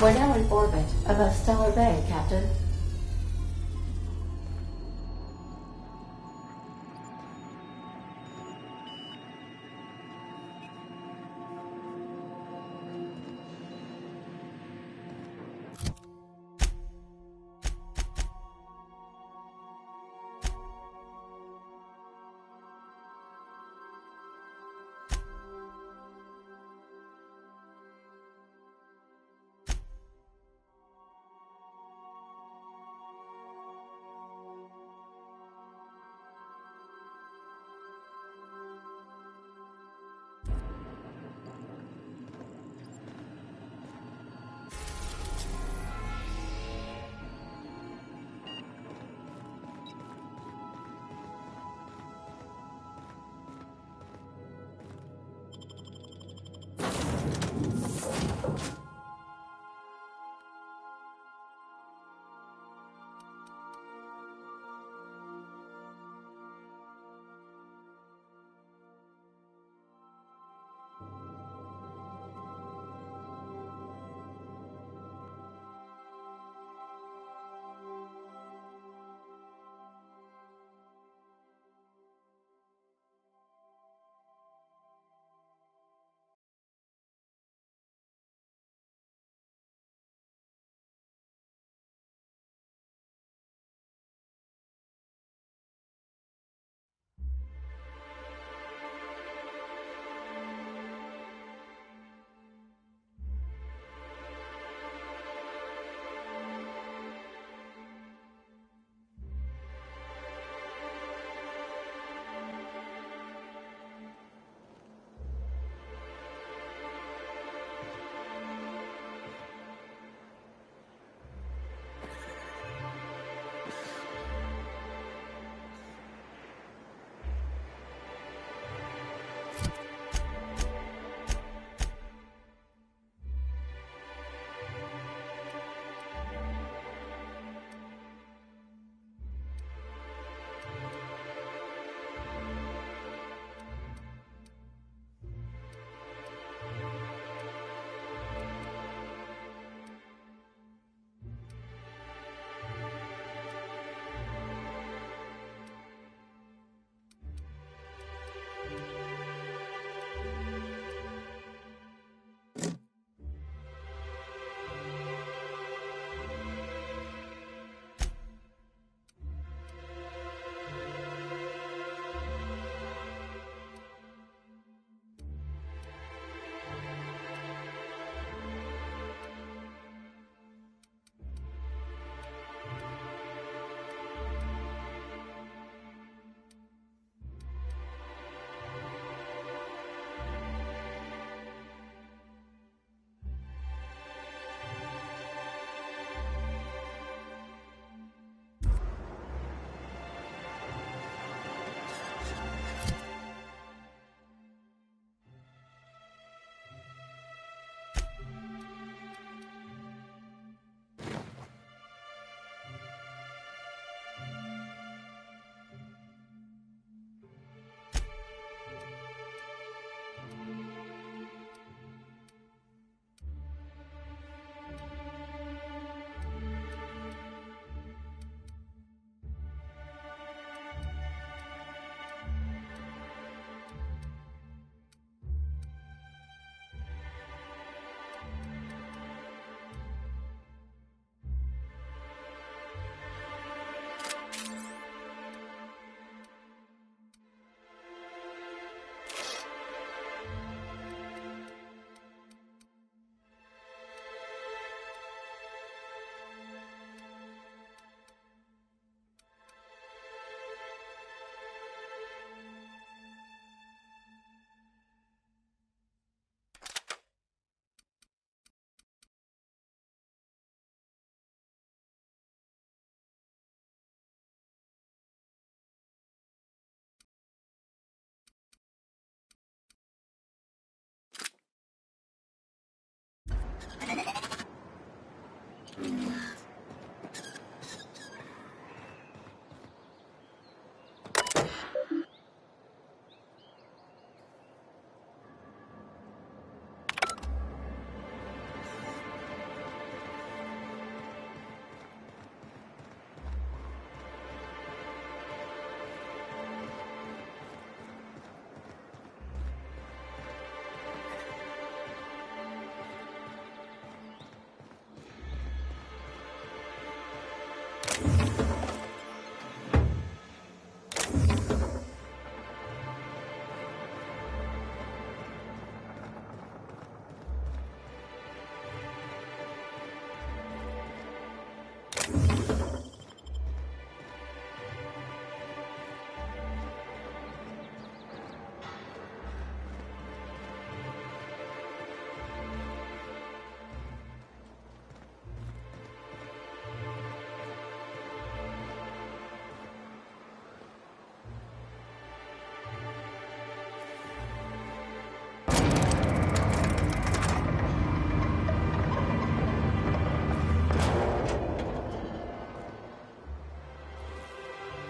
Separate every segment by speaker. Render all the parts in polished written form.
Speaker 1: We're now in orbit above Stellar Bay, Captain.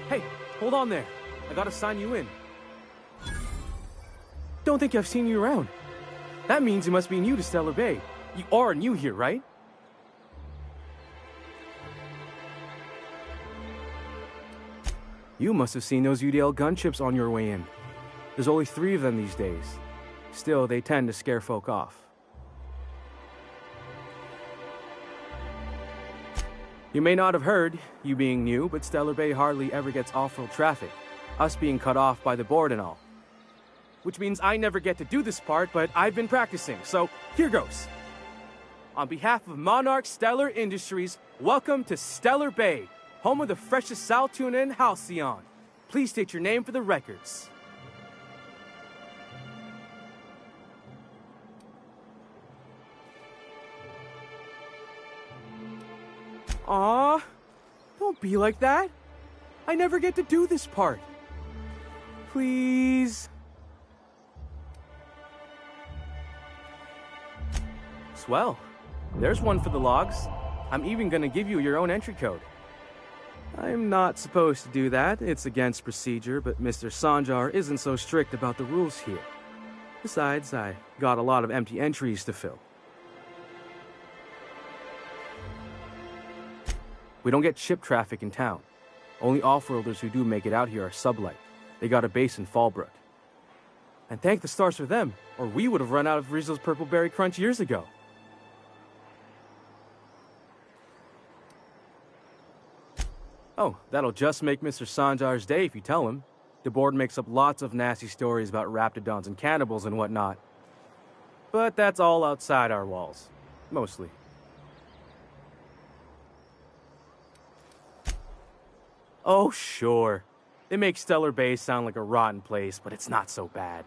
Speaker 2: Hey, hold on there. I gotta sign you in. Don't think I've seen you around. That means you must be new to Stellar Bay. You are new here, right? You must have seen those UDL gunships on your way in. There's only 3 of them these days. Still, they tend to scare folk off. You may not have heard, you being new, but Stellar Bay hardly ever gets off-road traffic, us being cut off by the board and all. Which means I never get to do this part, but I've been practicing, so here goes. On behalf of Monarch Stellar Industries, welcome to Stellar Bay, home of the freshest sal tuna and halcyon. Please state your name for the records. Aw, don't be like that. I never get to do this part. Please. Swell. There's one for the logs. I'm even gonna give you your own entry code. I'm not supposed to do that. It's against procedure, but Mr. Sanjar isn't so strict about the rules here. Besides, I got a lot of empty entries to fill. We don't get ship traffic in town. Only off-roaders who do make it out here are Sublight. They got a base in Fallbrook. And thank the stars for them, or we would have run out of Rizzo's Purple Berry Crunch years ago. Oh, that'll just make Mr. Sanjar's day if you tell him. The board makes up lots of nasty stories about raptidons and cannibals and whatnot. But that's all outside our walls. Mostly. Oh, sure. It makes Stellar Bay sound like a rotten place, but it's not so bad.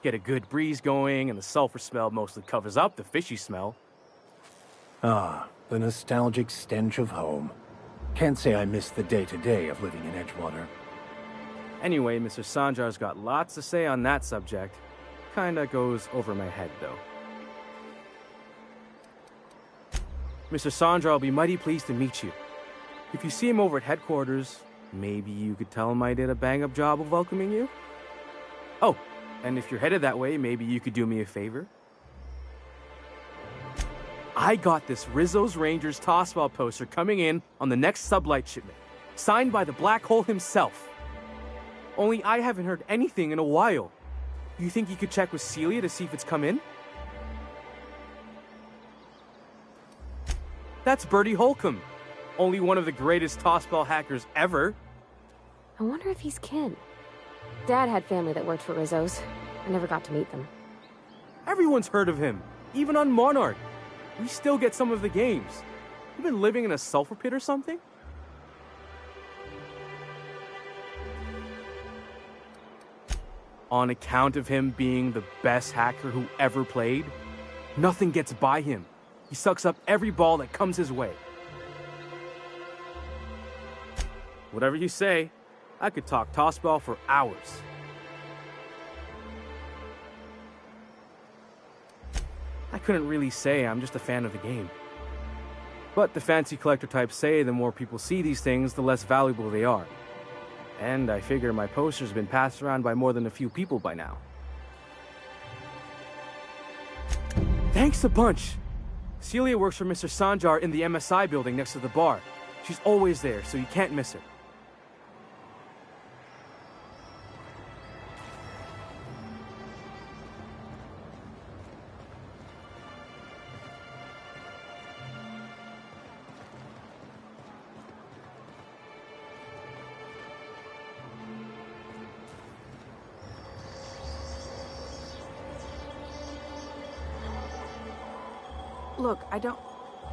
Speaker 2: Get a good breeze going, and the sulfur smell mostly covers up the fishy smell.
Speaker 3: Ah, the nostalgic stench of home. Can't say I miss the day-to-day of living in Edgewater.
Speaker 2: Anyway, Mr. Sanjar's got lots to say on that subject. Kinda goes over my head, though. Mr. Sanjar will be mighty pleased to meet you. If you see him over at headquarters, maybe you could tell him I did a bang-up job of welcoming you? Oh, and if you're headed that way, maybe you could do me a favor? I got this Rizzo's Rangers tossball poster coming in on the next Sublight shipment, signed by the Black Hole himself. Only I haven't heard anything in a while. You think you could check with Celia to see if it's come in? That's Bertie Holcomb, only one of the greatest tossball hackers ever.
Speaker 4: I wonder if he's kin. Dad had family that worked for Rizzo's. I never got to meet them.
Speaker 2: Everyone's heard of him, even on Monarch. We still get some of the games. You been living in a sulfur pit or something? On account of him being the best hacker who ever played, nothing gets by him. He sucks up every ball that comes his way. Whatever you say, I could talk tossball for hours. I couldn't really say I'm just a fan of the game. But the fancy collector types say the more people see these things, the less valuable they are. And I figure my poster's been passed around by more than a few people by now. Thanks a bunch! Celia works for Mr. Sanjar in the MSI building next to the bar. She's always there, so you can't miss her.
Speaker 5: Look, I don't...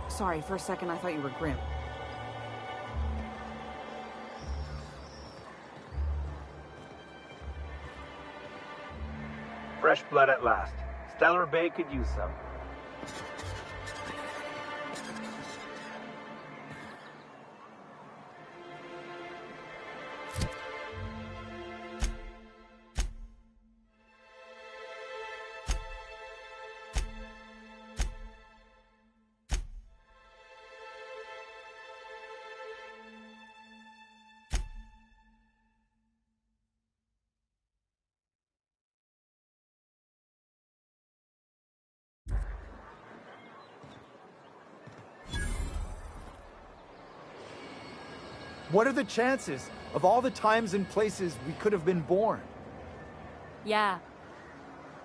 Speaker 5: Sorry, for a second I thought you were Grim.
Speaker 6: Fresh blood at last. Stellar Bay could use some.
Speaker 7: What are the chances of all the times and places we could have been born?
Speaker 8: Yeah.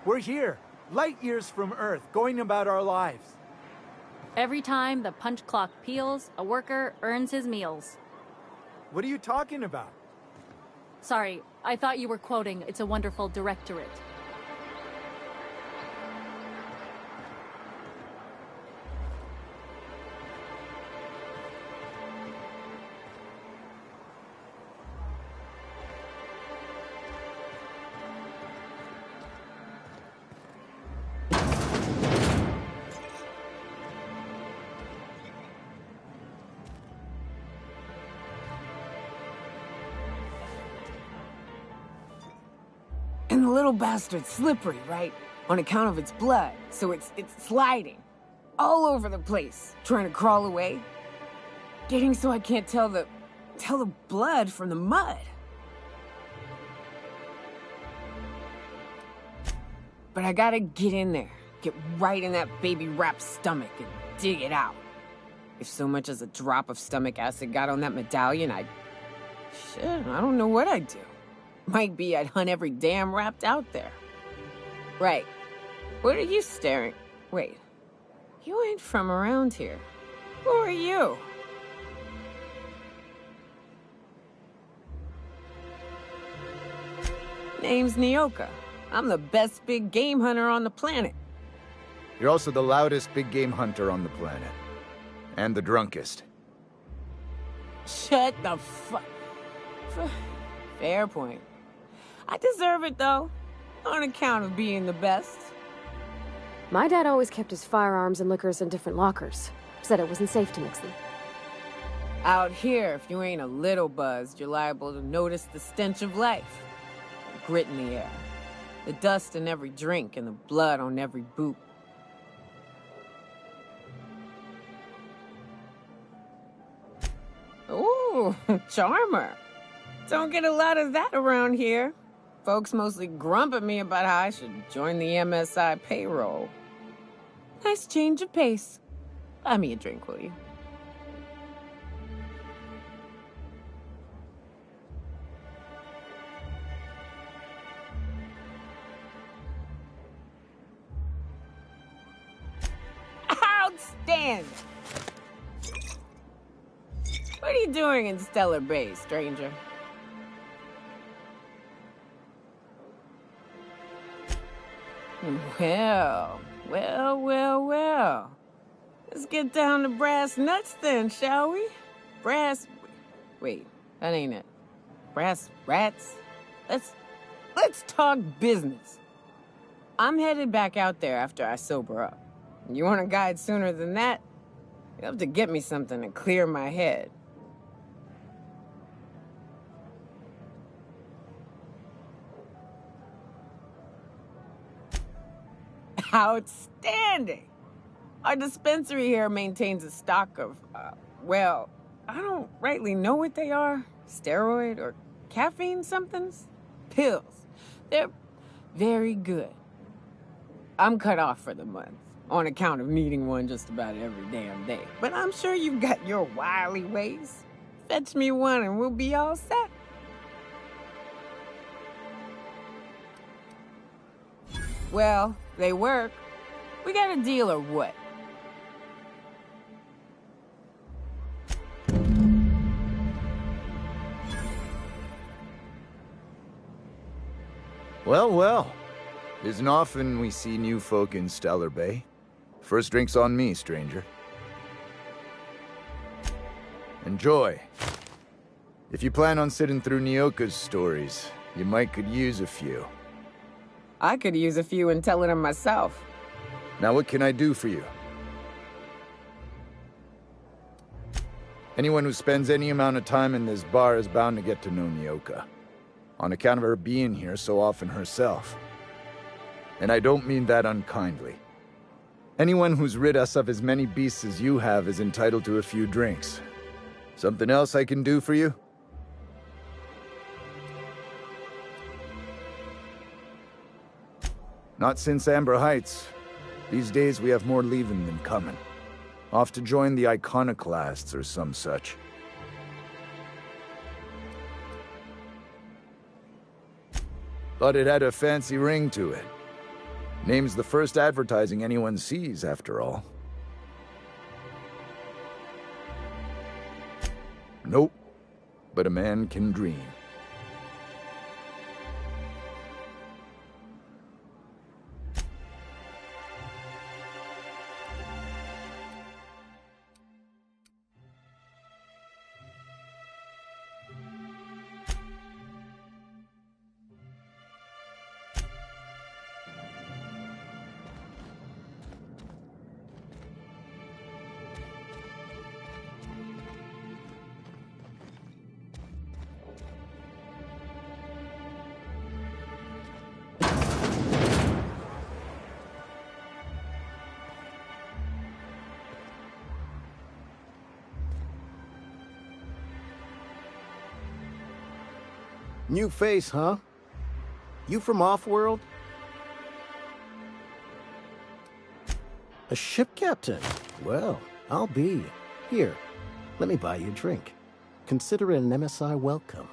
Speaker 7: We're here, light years from Earth, going about our lives.
Speaker 8: Every time the punch clock peals, a worker earns his meals.
Speaker 7: What are you talking about?
Speaker 8: Sorry, I thought you were quoting It's a Wonderful Directorate.
Speaker 5: And the little bastard's slippery, right? On account of its blood, so it's sliding. All over the place, trying to crawl away. Getting so I can't tell the blood from the mud. But I gotta get in there, get right in that baby rap's stomach and dig it out. If so much as a drop of stomach acid got on that medallion, shit, I don't know what I'd do. Might be I'd hunt every damn Rapt out there. Right. What are you staring? Wait. You ain't from around here. Who are you? Name's Nyoka. I'm the best big game hunter on the planet.
Speaker 9: You're also the loudest big game hunter on the planet. And the drunkest.
Speaker 5: Shut the fuck. Fair point. I deserve it, though. On account of being the best.
Speaker 4: My dad always kept his firearms and liquors in different lockers. Said it wasn't safe to mix them.
Speaker 5: Out here, if you ain't a little buzzed, you're liable to notice the stench of life. The grit in the air. The dust in every drink and the blood on every boot. Ooh, charmer. Don't get a lot of that around here. Folks mostly grump at me about how I should join the MSI payroll. Nice change of pace. Buy me a drink, will you? Outstanding! What are you doing in Stellar Bay, stranger? Well. Let's get down to brass nuts then, shall we? Wait, that ain't it. Brass rats? Let's talk business. I'm headed back out there after I sober up. You want a guide sooner than that? You'll have to get me something to clear my head. Outstanding! Our dispensary here maintains a stock of, well, I don't rightly know what they are. Steroid or caffeine somethings? Pills. They're very good. I'm cut off for the month, on account of needing one just about every damn day. But I'm sure you've got your wily ways. Fetch me one and we'll be all set. Well, they work. We got a deal or what?
Speaker 9: Well. Isn't often we see new folk in Stellar Bay. First drink's on me, stranger. Enjoy. If you plan on sitting through Nyoka's stories, you might could use a few.
Speaker 5: I could use a few and telling them myself.
Speaker 9: Now what can I do for you? Anyone who spends any amount of time in this bar is bound to get to know Nyoka. On account of her being here so often herself. And I don't mean that unkindly. Anyone who's rid us of as many beasts as you have is entitled to a few drinks. Something else I can do for you? Not since Amber Heights. These days we have more leaving than coming. Off to join the Iconoclasts or some such. Thought it had a fancy ring to it. Name's the first advertising anyone sees, after all. Nope, but a man can dream.
Speaker 10: New face, huh? You from Offworld? A ship captain? Well, I'll be. Here, let me buy you a drink. Consider it an MSI welcome.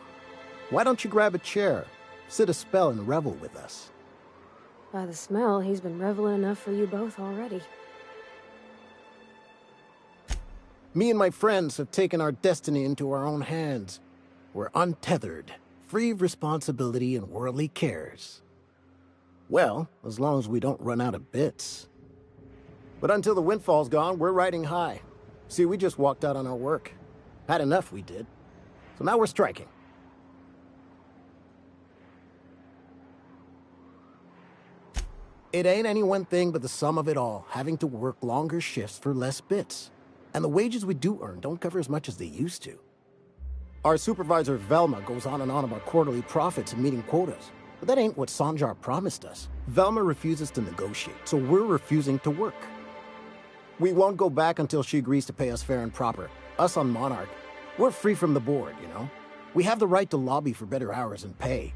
Speaker 10: Why don't you grab a chair, sit a spell and revel with us?
Speaker 4: By the smell, he's been reveling enough for you both already.
Speaker 10: Me and my friends have taken our destiny into our own hands. We're untethered, free of responsibility and worldly cares. Well, as long as we don't run out of bits. But until the windfall's gone, we're riding high. See, we just walked out on our work. Had enough, we did. So now we're striking. It ain't any one thing but the sum of it all, having to work longer shifts for less bits. And the wages we do earn don't cover as much as they used to. Our supervisor Velma goes on and on about quarterly profits and meeting quotas. But that ain't what Sanjar promised us. Velma refuses to negotiate, so we're refusing to work. We won't go back until she agrees to pay us fair and proper. Us on Monarch. We're free from the board, you know? We have the right to lobby for better hours and pay.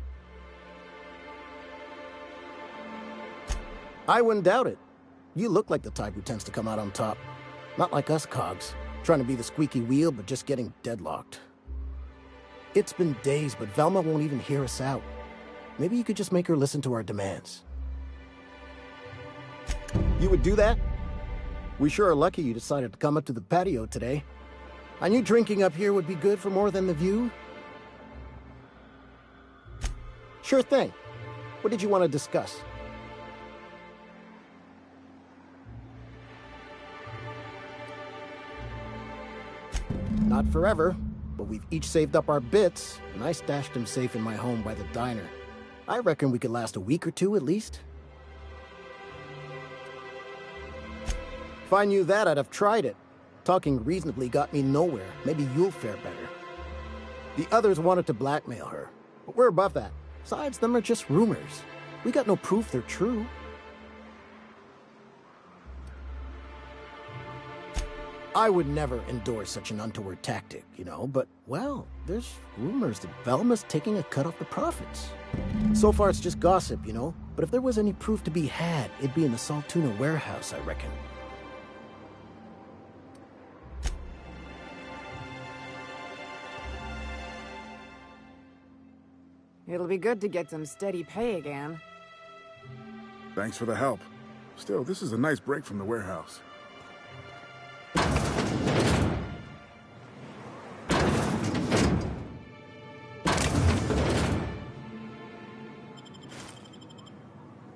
Speaker 10: I wouldn't doubt it. You look like the type who tends to come out on top. Not like us cogs, trying to be the squeaky wheel but just getting deadlocked. It's been days, but Velma won't even hear us out. Maybe you could just make her listen to our demands. You would do that? We sure are lucky you decided to come up to the patio today. I knew drinking up here would be good for more than the view. Sure thing. What did you want to discuss? Not forever, but we've each saved up our bits, and I stashed them safe in my home by the diner. I reckon we could last a week or two at least. If I knew that, I'd have tried it. Talking reasonably got me nowhere. Maybe you'll fare better. The others wanted to blackmail her, but we're above that. Besides, them are just rumors. We got no proof they're true. I would never endorse such an untoward tactic, you know, but, well, there's rumors that Velma's taking a cut off the profits. So far it's just gossip, you know, but if there was any proof to be had, it'd be in the Saltuna warehouse, I reckon.
Speaker 5: It'll be good to get some steady pay again.
Speaker 11: Thanks for the help. Still, this is a nice break from the warehouse.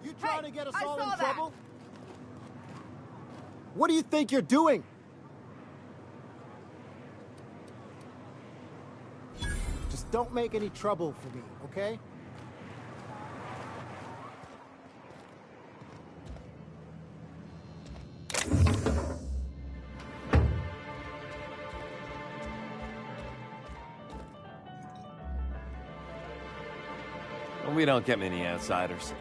Speaker 10: You trying to get us all in trouble? What do you think you're doing? Just don't make any trouble for me, okay?
Speaker 12: We don't get many outsiders.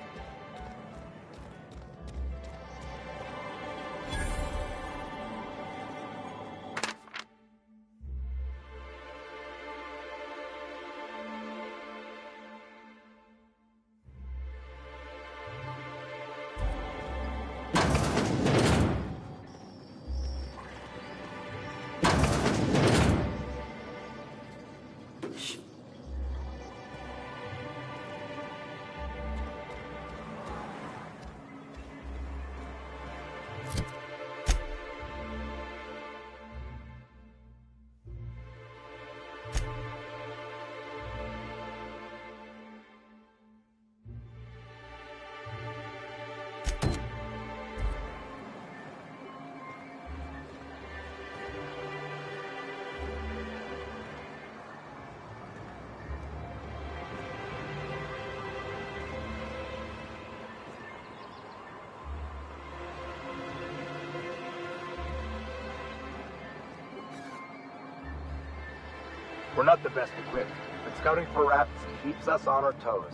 Speaker 6: We're not the best equipped, but scouting for rats keeps us on our toes.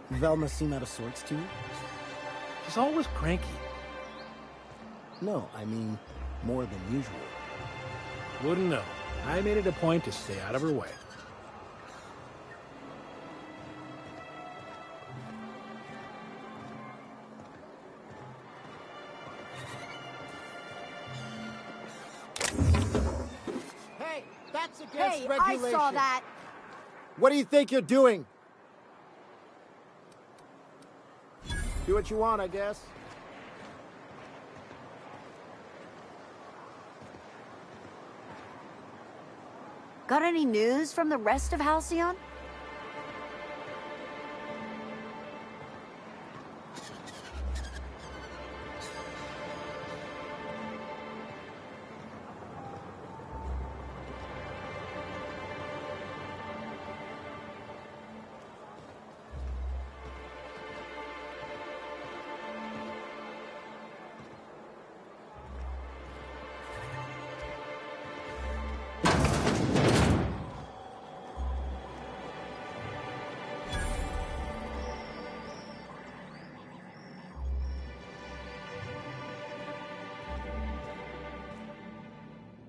Speaker 10: Velma seem out of sorts to you?
Speaker 7: She's always cranky.
Speaker 10: No, I mean, more than usual.
Speaker 7: Wouldn't know. I made it a point to stay out of her way.
Speaker 10: Hey, that's against
Speaker 13: Hey,
Speaker 10: regulation.
Speaker 13: I saw that.
Speaker 10: What do you think you're doing? Do what you want, I guess.
Speaker 13: Got any news from the rest of Halcyon?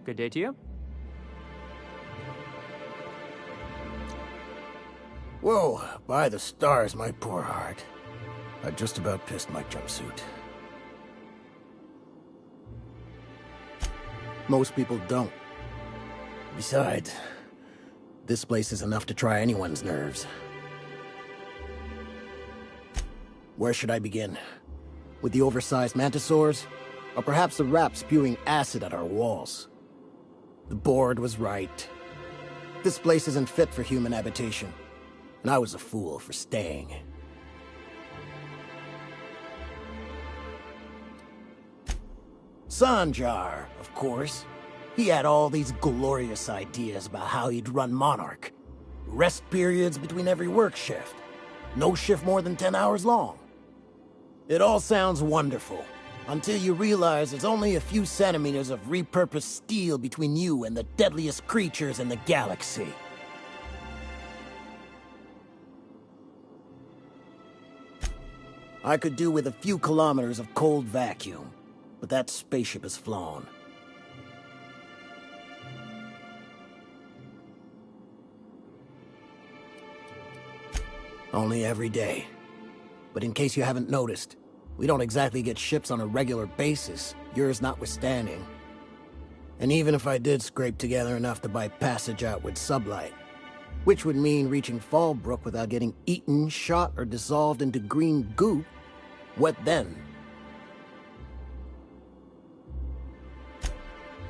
Speaker 2: Good day to you.
Speaker 10: Whoa, by the stars, my poor heart. I just about pissed my jumpsuit. Most people don't. Besides, this place is enough to try anyone's nerves. Where should I begin? With the oversized mantisaurs? Or perhaps the rats spewing acid at our walls? The board was right. This place isn't fit for human habitation, and I was a fool for staying. Sanjar, of course. He had all these glorious ideas about how he'd run Monarch. Rest periods between every work shift. No shift more than 10 hours long. It all sounds wonderful, until you realize there's only a few centimeters of repurposed steel between you and the deadliest creatures in the galaxy. I could do with a few kilometers of cold vacuum, but that spaceship is flown. Only every day. But in case you haven't noticed, we don't exactly get ships on a regular basis, yours notwithstanding. And even if I did scrape together enough to buy passage out with sublight, which would mean reaching Fallbrook without getting eaten, shot, or dissolved into green goop, what then?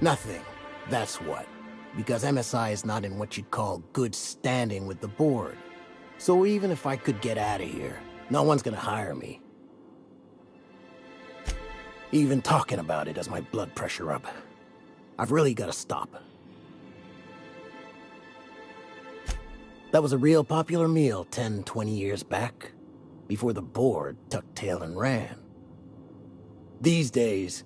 Speaker 10: Nothing, that's what. Because MSI is not in what you'd call good standing with the board. So even if I could get out of here, no one's gonna hire me. Even talking about it has my blood pressure up. I've really gotta stop. That was a real popular meal 10, 20 years back, before the board tucked tail and ran. These days,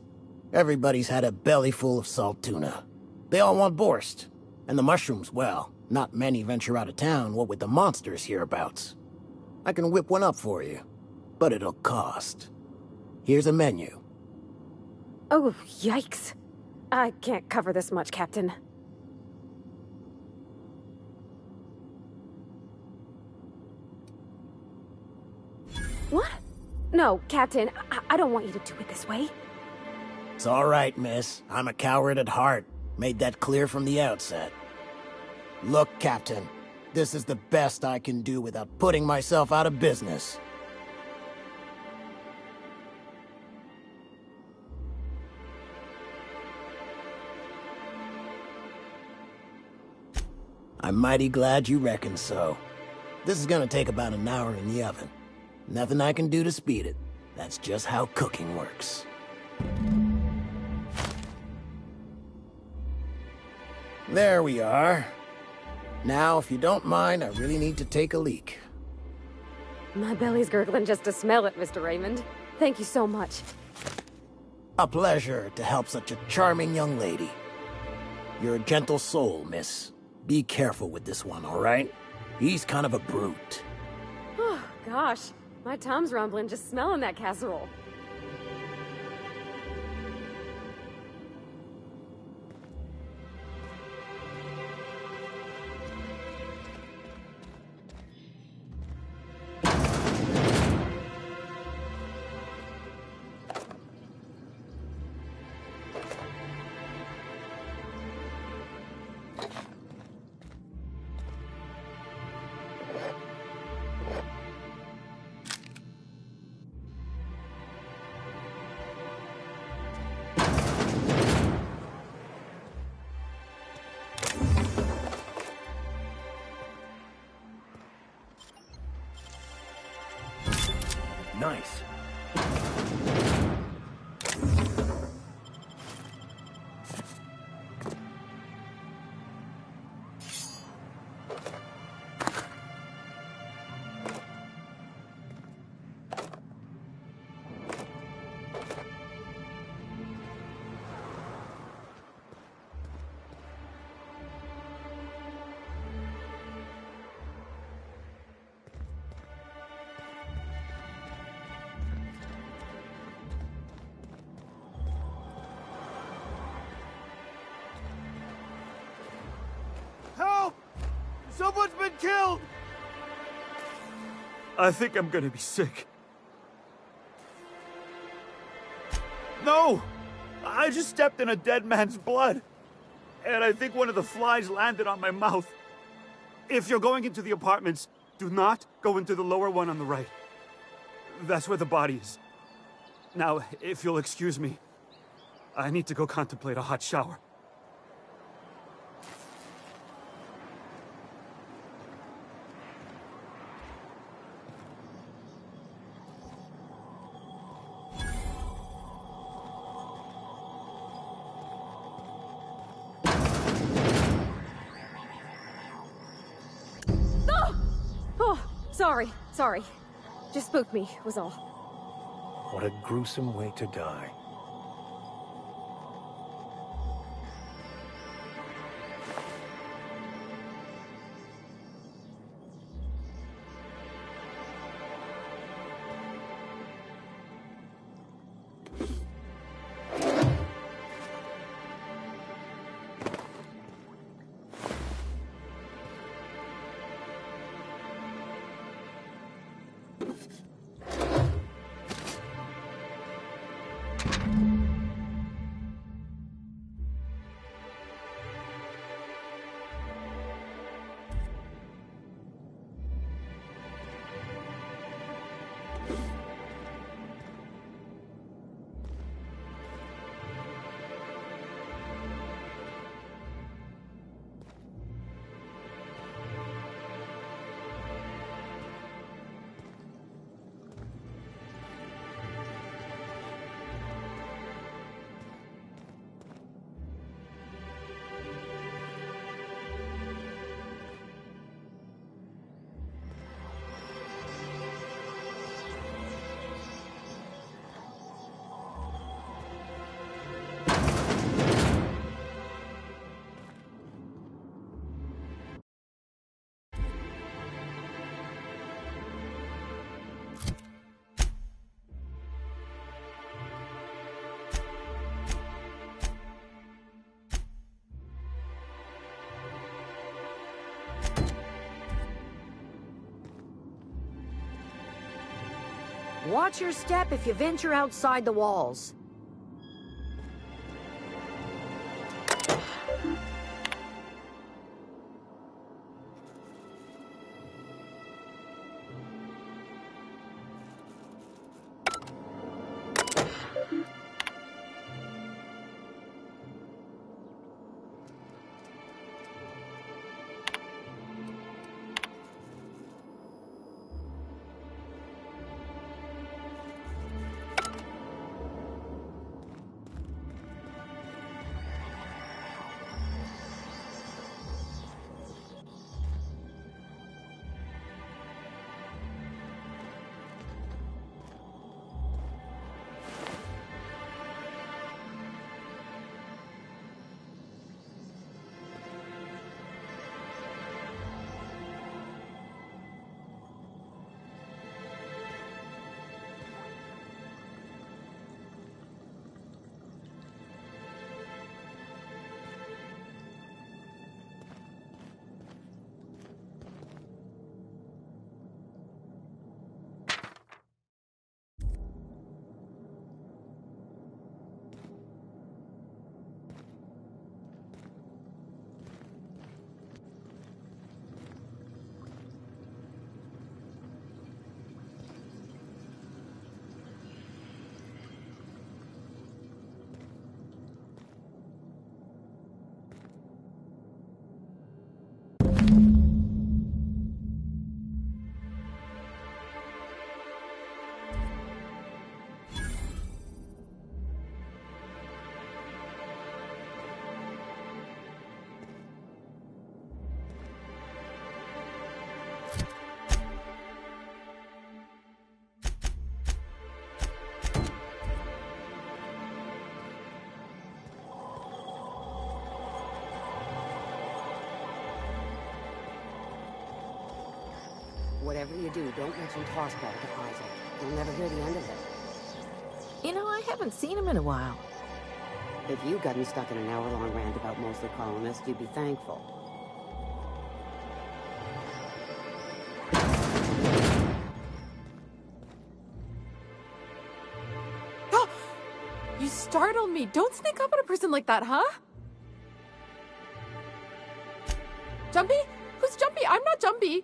Speaker 10: everybody's had a belly full of salt tuna. They all want borscht. And the mushrooms, well, not many venture out of town, what with the monsters hereabouts. I can whip one up for you, but it'll cost. Here's a menu.
Speaker 4: Oh, yikes. I can't cover this much, Captain. What? No, Captain, I don't want you to do it this way.
Speaker 10: It's all right, miss. I'm a coward at heart. Made that clear from the outset. Look, Captain, this is the best I can do without putting myself out of business. I'm mighty glad you reckon so. This is gonna take about an hour in the oven. Nothing I can do to speed it. That's just how cooking works. There we are. Now, if you don't mind, I really need to take a leak.
Speaker 4: My belly's gurgling just to smell it, Mr. Raymond. Thank you so much.
Speaker 10: A pleasure to help such a charming young lady. You're a gentle soul, miss. Be careful with this one, all right? He's kind of a brute.
Speaker 4: Oh, gosh. My tum's rumbling just smelling that casserole.
Speaker 3: Nice.
Speaker 7: Help! Someone's been killed! I think I'm gonna be sick. No! I just stepped in a dead man's blood. And I think one of the flies landed on my mouth. If you're going into the apartments, do not go into the lower one on the right. That's where the body is. Now, if you'll excuse me, I need to go contemplate a hot shower.
Speaker 4: Sorry. Just spooked me, was all.
Speaker 3: What a gruesome way to die.
Speaker 13: Watch your step if you venture outside the walls.
Speaker 14: Whatever you do, don't mention Tossball to Isaac. You'll never hear the end of it.
Speaker 15: You know, I haven't seen him in a while.
Speaker 14: If you got me stuck in an hour-long rant about mostly colonists, you'd be thankful.
Speaker 16: You startled me. Don't sneak up on a person like that, huh? Jumpy? Who's Jumpy? I'm not Jumpy.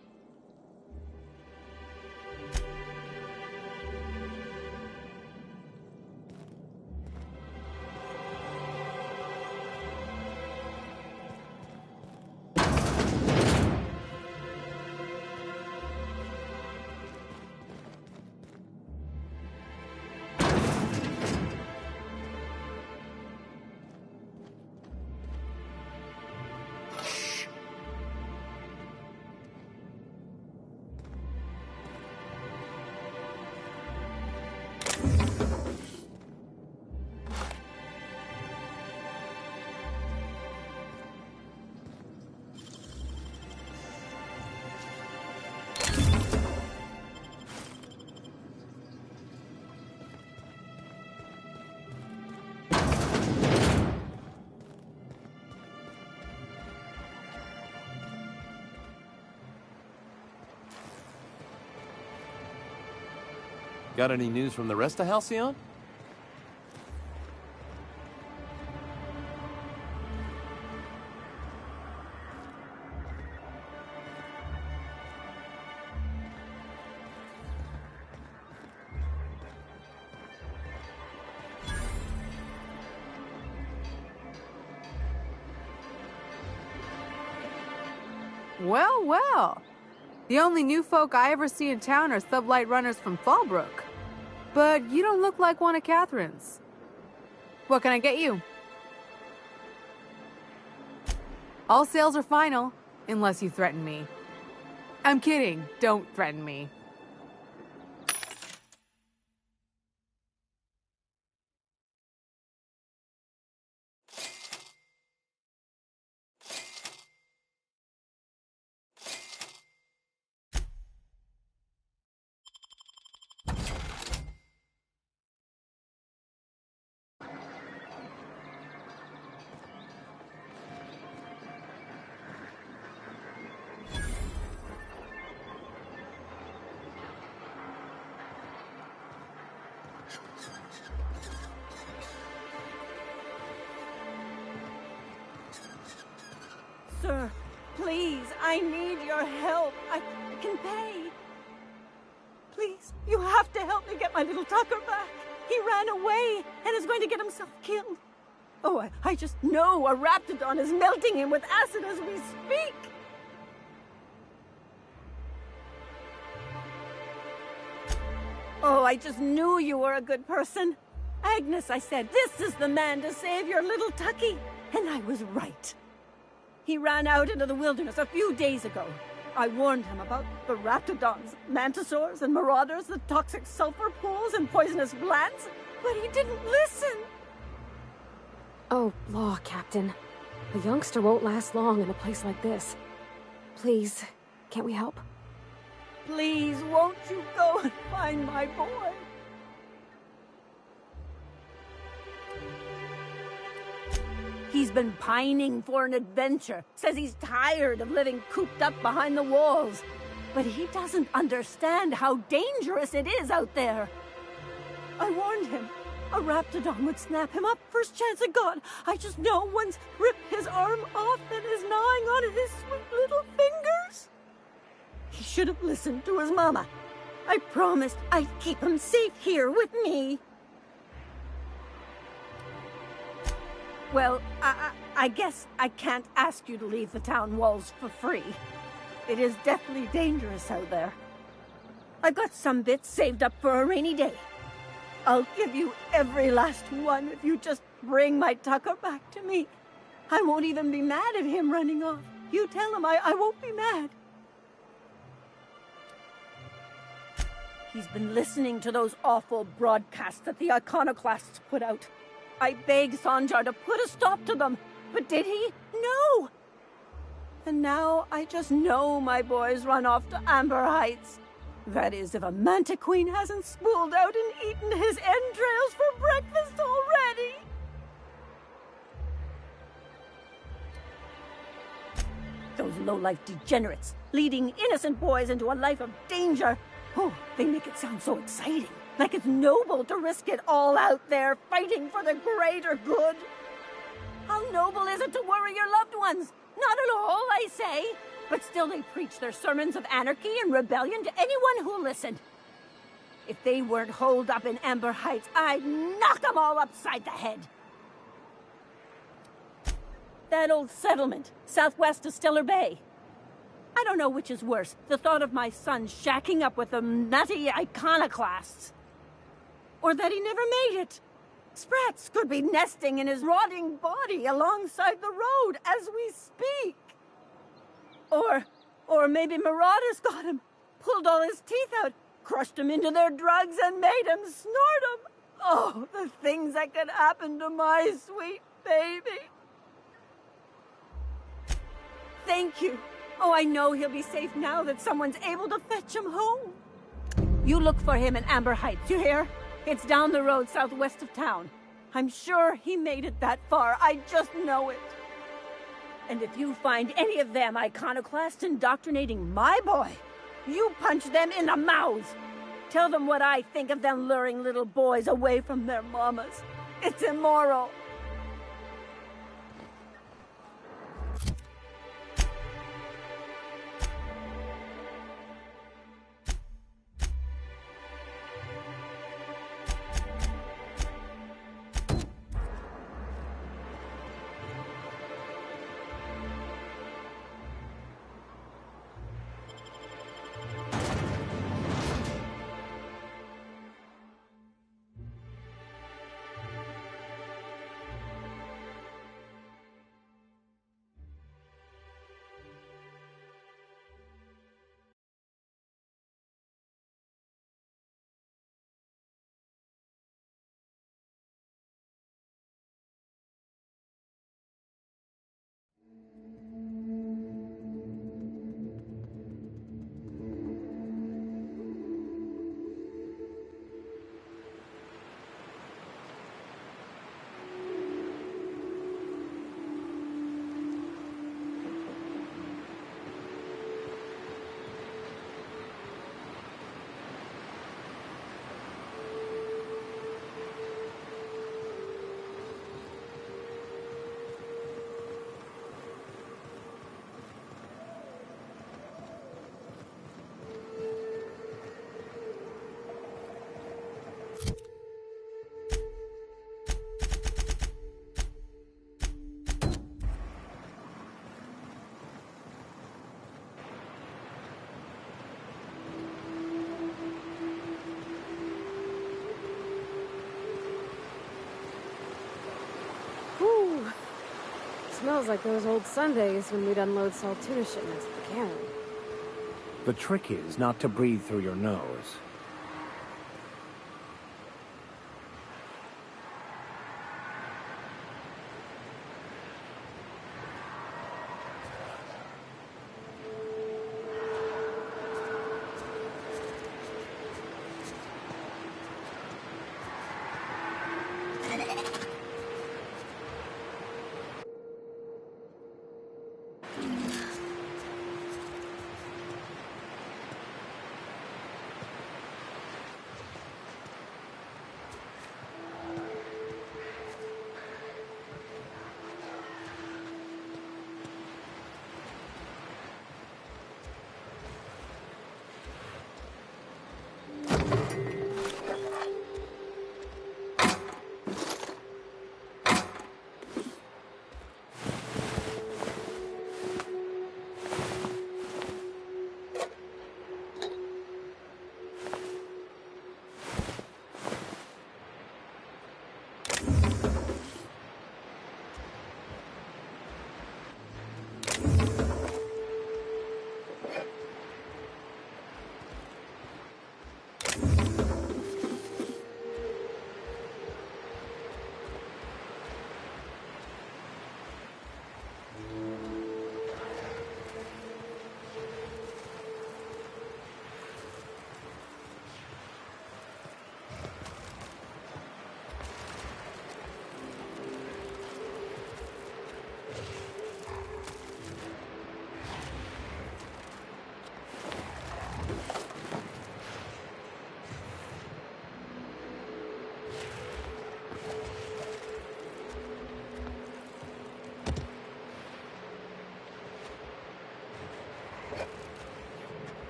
Speaker 12: Got any news from the rest of Halcyon?
Speaker 16: Well, well. The only new folk I ever see in town are sublight runners from Fallbrook. But you don't look like one of Catherine's. What can I get you? All sales are final, unless you threaten me. I'm kidding. Don't threaten me.
Speaker 17: Sir, please, I need your help. I can pay. Please, you have to help me get my little Tucker back. He ran away and is going to get himself killed. Oh, I just know a Raptidon is melting him with acid as we speak. Oh, I just knew you were a good person. Agnes, I said, this is the man to save your little Tucky. And I was right. He ran out into the wilderness a few days ago. I warned him about the Raptidons, Mantisaurs, and Marauders, the toxic sulfur pools and poisonous plants, but he didn't listen.
Speaker 4: Oh, law, Captain. A youngster won't last long in a place like this. Please, can't we help?
Speaker 17: Please, won't you go and find my boy? He's been pining for an adventure. Says he's tired of living cooped up behind the walls. But he doesn't understand how dangerous it is out there. I warned him. A Raptidon would snap him up first chance it got. I just know one's ripped his arm off and is gnawing on his sweet little fingers. He should have listened to his mama. I promised I'd keep him safe here with me. Well, I guess I can't ask you to leave the town walls for free. It is deathly dangerous out there. I've got some bits saved up for a rainy day. I'll give you every last one if you just bring my Tucker back to me. I won't even be mad at him running off. You tell him I won't be mad. He's been listening to those awful broadcasts that the Iconoclasts put out. I begged Sanjar to put a stop to them, but did he? No! And now I just know my boy's run off to Amber Heights. That is, if a Mantiqueen hasn't spooled out and eaten his entrails for breakfast already. Those low-life degenerates, leading innocent boys into a life of danger. Oh, they make it sound so exciting. Like it's noble to risk it all out there, fighting for the greater good. How noble is it to worry your loved ones? Not at all, I say. But still they preach their sermons of anarchy and rebellion to anyone who'll listen. If they weren't holed up in Amber Heights, I'd knock them all upside the head. That old settlement, southwest of Stellar Bay. I don't know which is worse, the thought of my son shacking up with them nutty iconoclasts. Or that he never made it. Sprats could be nesting in his rotting body alongside the road as we speak. Or maybe marauders got him, pulled all his teeth out, crushed him into their drugs and made him snort them. Oh, the things that could happen to my sweet baby. Thank you. Oh, I know he'll be safe now that someone's able to fetch him home. You look for him in Amber Heights, you hear? It's down the road southwest of town. I'm sure he made it that far. I just know it. And if you find any of them iconoclasts indoctrinating my boy, you punch them in the mouths. Tell them what I think of them luring little boys away from their mamas. It's immoral.
Speaker 4: Smells like those old Sundays when we'd unload Saltuna shipments at the cannery.
Speaker 3: The trick is not to breathe through your nose.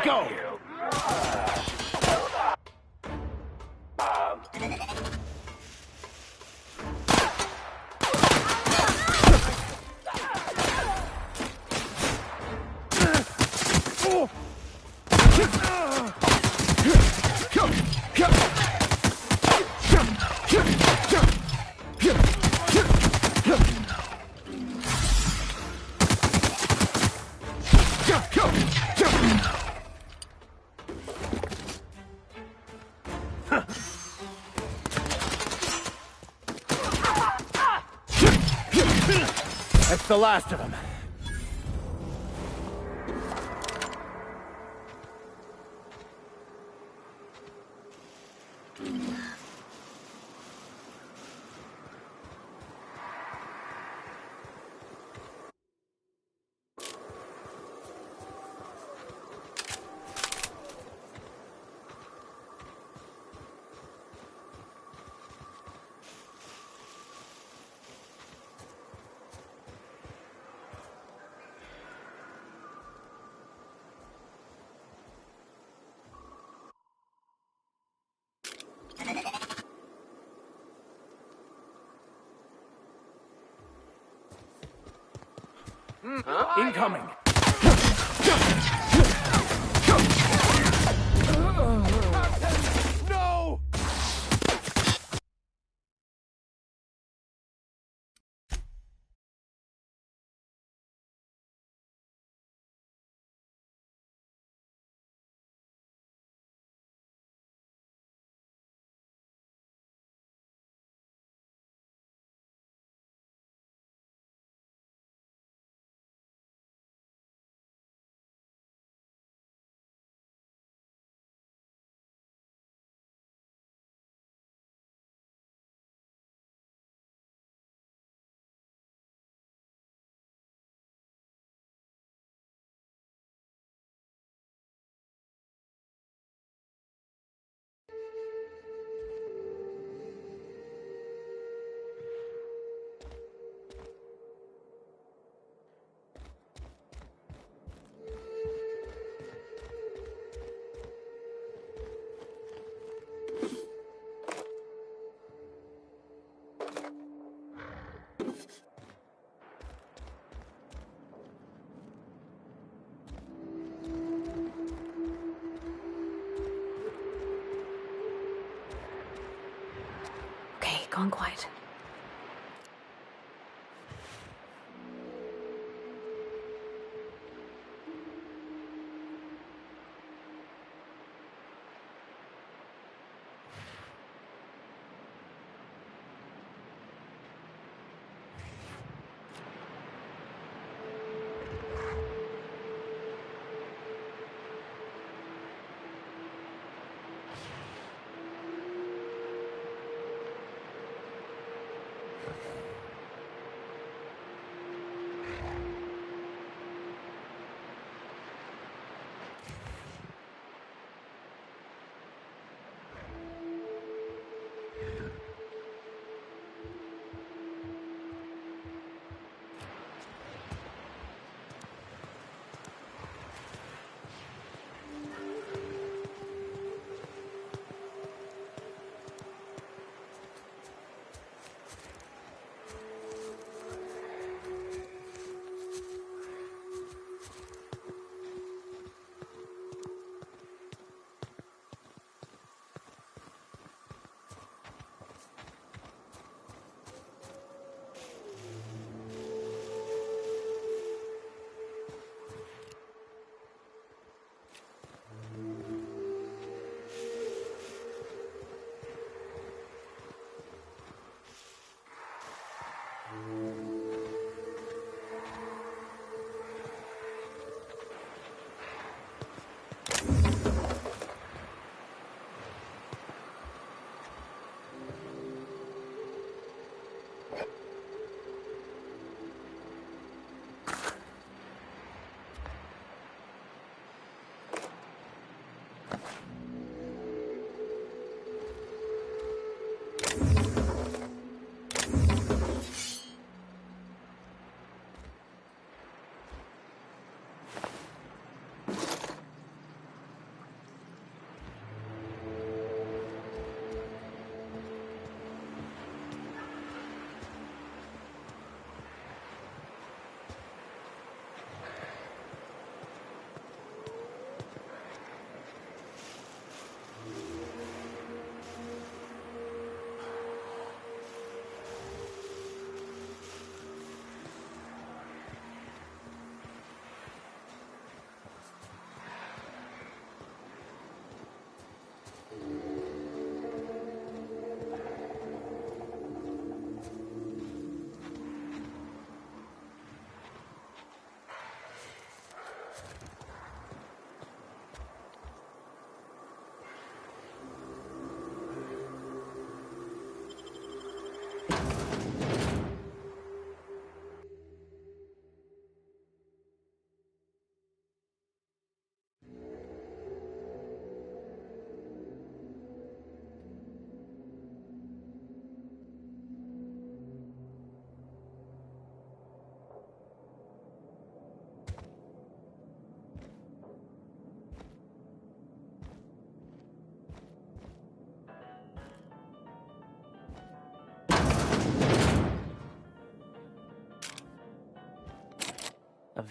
Speaker 3: go! That's the last of them. Incoming! No!
Speaker 4: Okay, gone quiet.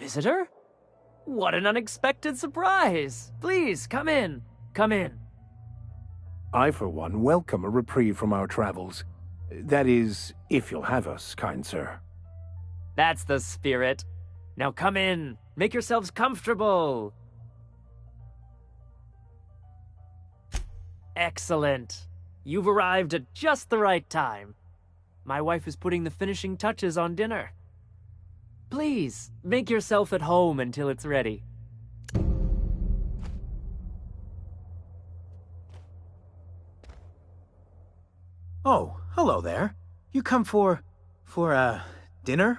Speaker 18: visitor? What an unexpected surprise! Please, come in. Come in.
Speaker 3: I, for one, welcome a reprieve from our travels. That is, if you'll have us, kind sir.
Speaker 18: That's the spirit. Now come in. Make yourselves comfortable. Excellent. You've arrived at just the right time. My wife is putting the finishing touches on dinner. Please, make yourself at home until it's ready.
Speaker 19: Oh, hello there. You come for dinner?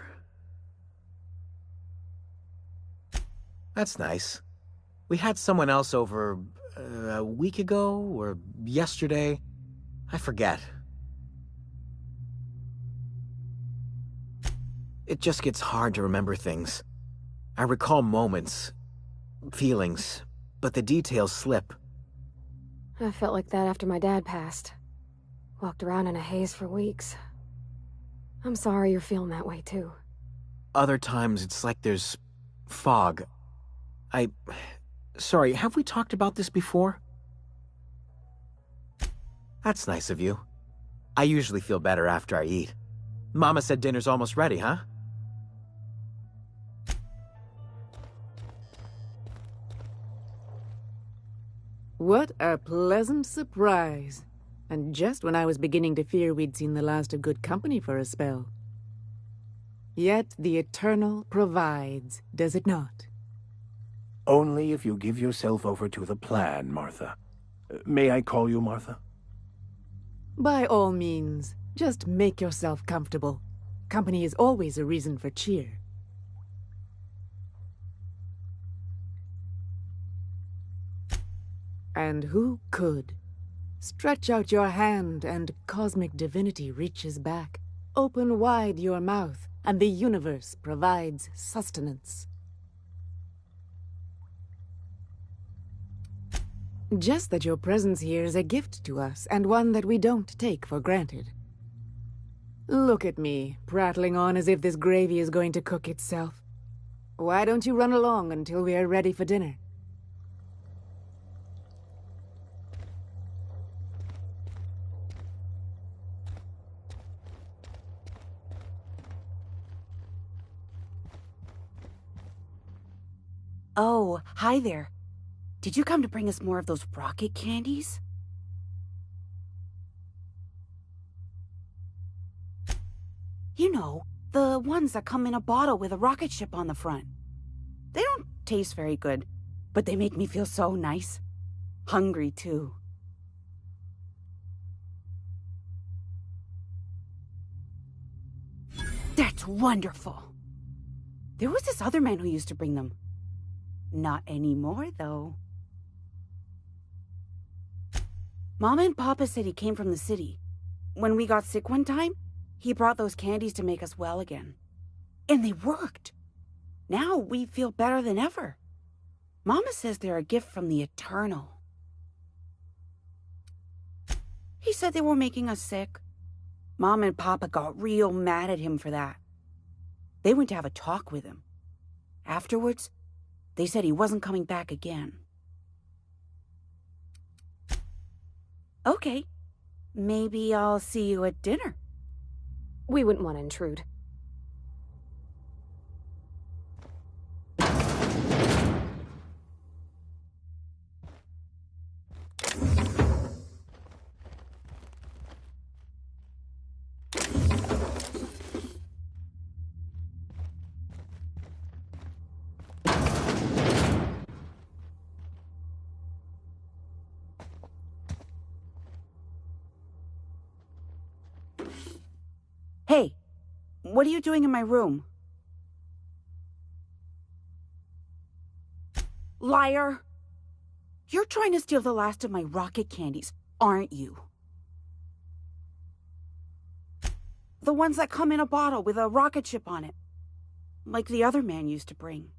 Speaker 19: That's nice. We had someone else over a week ago or yesterday. I forget. It just gets hard to remember things. I recall moments, feelings, but the details slip.
Speaker 4: I felt like that after my dad passed. Walked around in a haze for weeks. I'm sorry you're feeling that way too.
Speaker 19: Other times it's like there's fog. Sorry, have we talked about this before? That's nice of you. I usually feel better after I eat. Mama said dinner's almost ready, huh?
Speaker 15: What a pleasant surprise. And just when I was beginning to fear we'd seen the last of good company for a spell. Yet the Eternal provides, does it not?
Speaker 3: Only if you give yourself over to the plan, Martha. May I call you Martha?
Speaker 15: By all means, just make yourself comfortable. Company is always a reason for cheer. And who could? Stretch out your hand and cosmic divinity reaches back. Open wide your mouth and the universe provides sustenance. Just that your presence here is a gift to us, and one that we don't take for granted. Look at me, prattling on as if this gravy is going to cook itself. Why don't you run along until we are ready for dinner?
Speaker 13: Oh, hi there. Did you come to bring us more of those rocket candies? You know, the ones that come in a bottle with a rocket ship on the front. They don't taste very good, but they make me feel so nice. Hungry, too. That's wonderful. There was this other man who used to bring them. Not anymore, though. Mama and Papa said he came from the city. When we got sick one time, he brought those candies to make us well again. And they worked. Now we feel better than ever. Mama says they're a gift from the Eternal. He said they were making us sick. Mom and Papa got real mad at him for that. They went to have a talk with him. Afterwards, they said he wasn't coming back again. Okay. Maybe I'll see you at dinner.
Speaker 4: We wouldn't want to intrude.
Speaker 13: Hey, what are you doing in my room? Liar! You're trying to steal the last of my rocket candies, aren't you? The ones that come in a bottle with a rocket ship on it. Like the other man used to bring.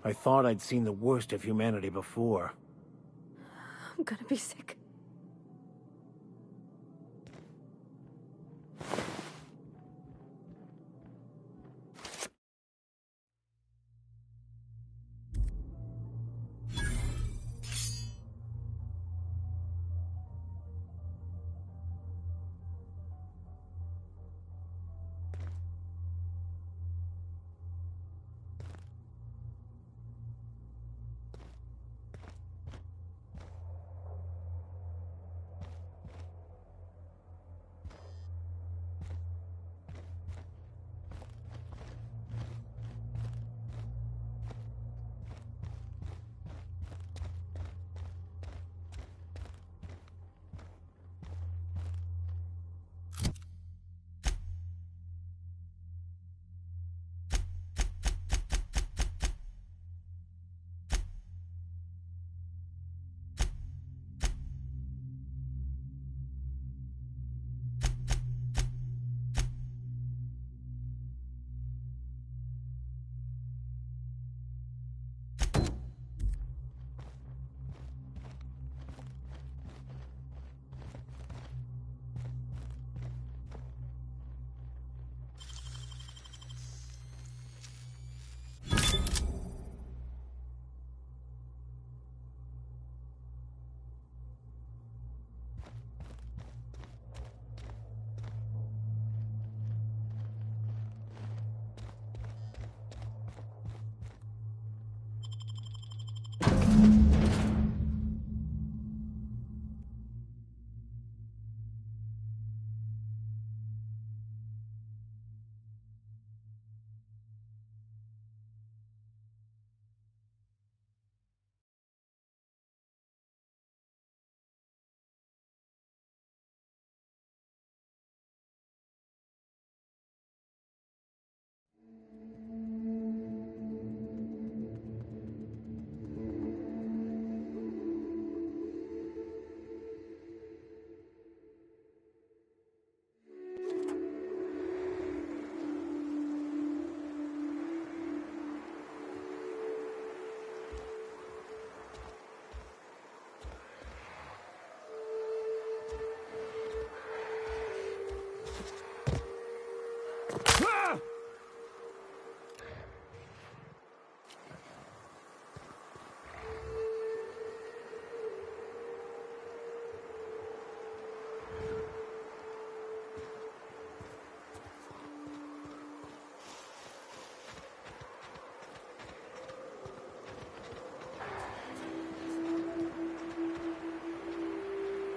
Speaker 3: I thought I'd seen the worst of humanity before.
Speaker 4: I'm gonna be sick.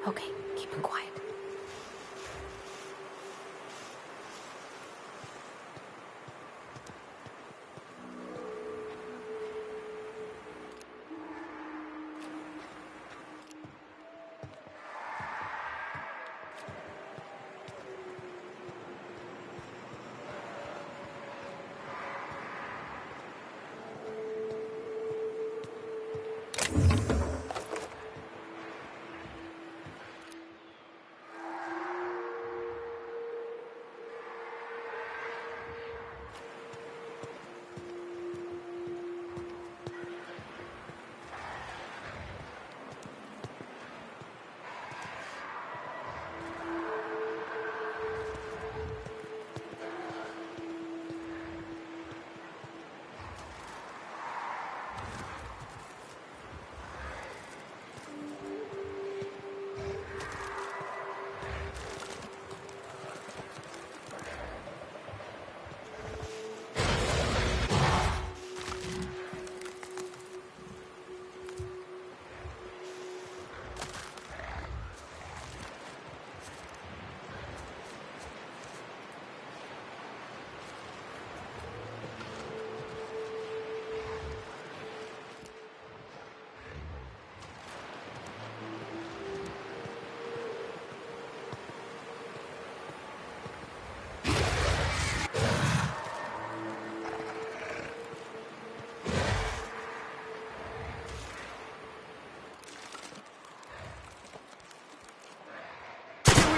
Speaker 4: Okay, keep him quiet.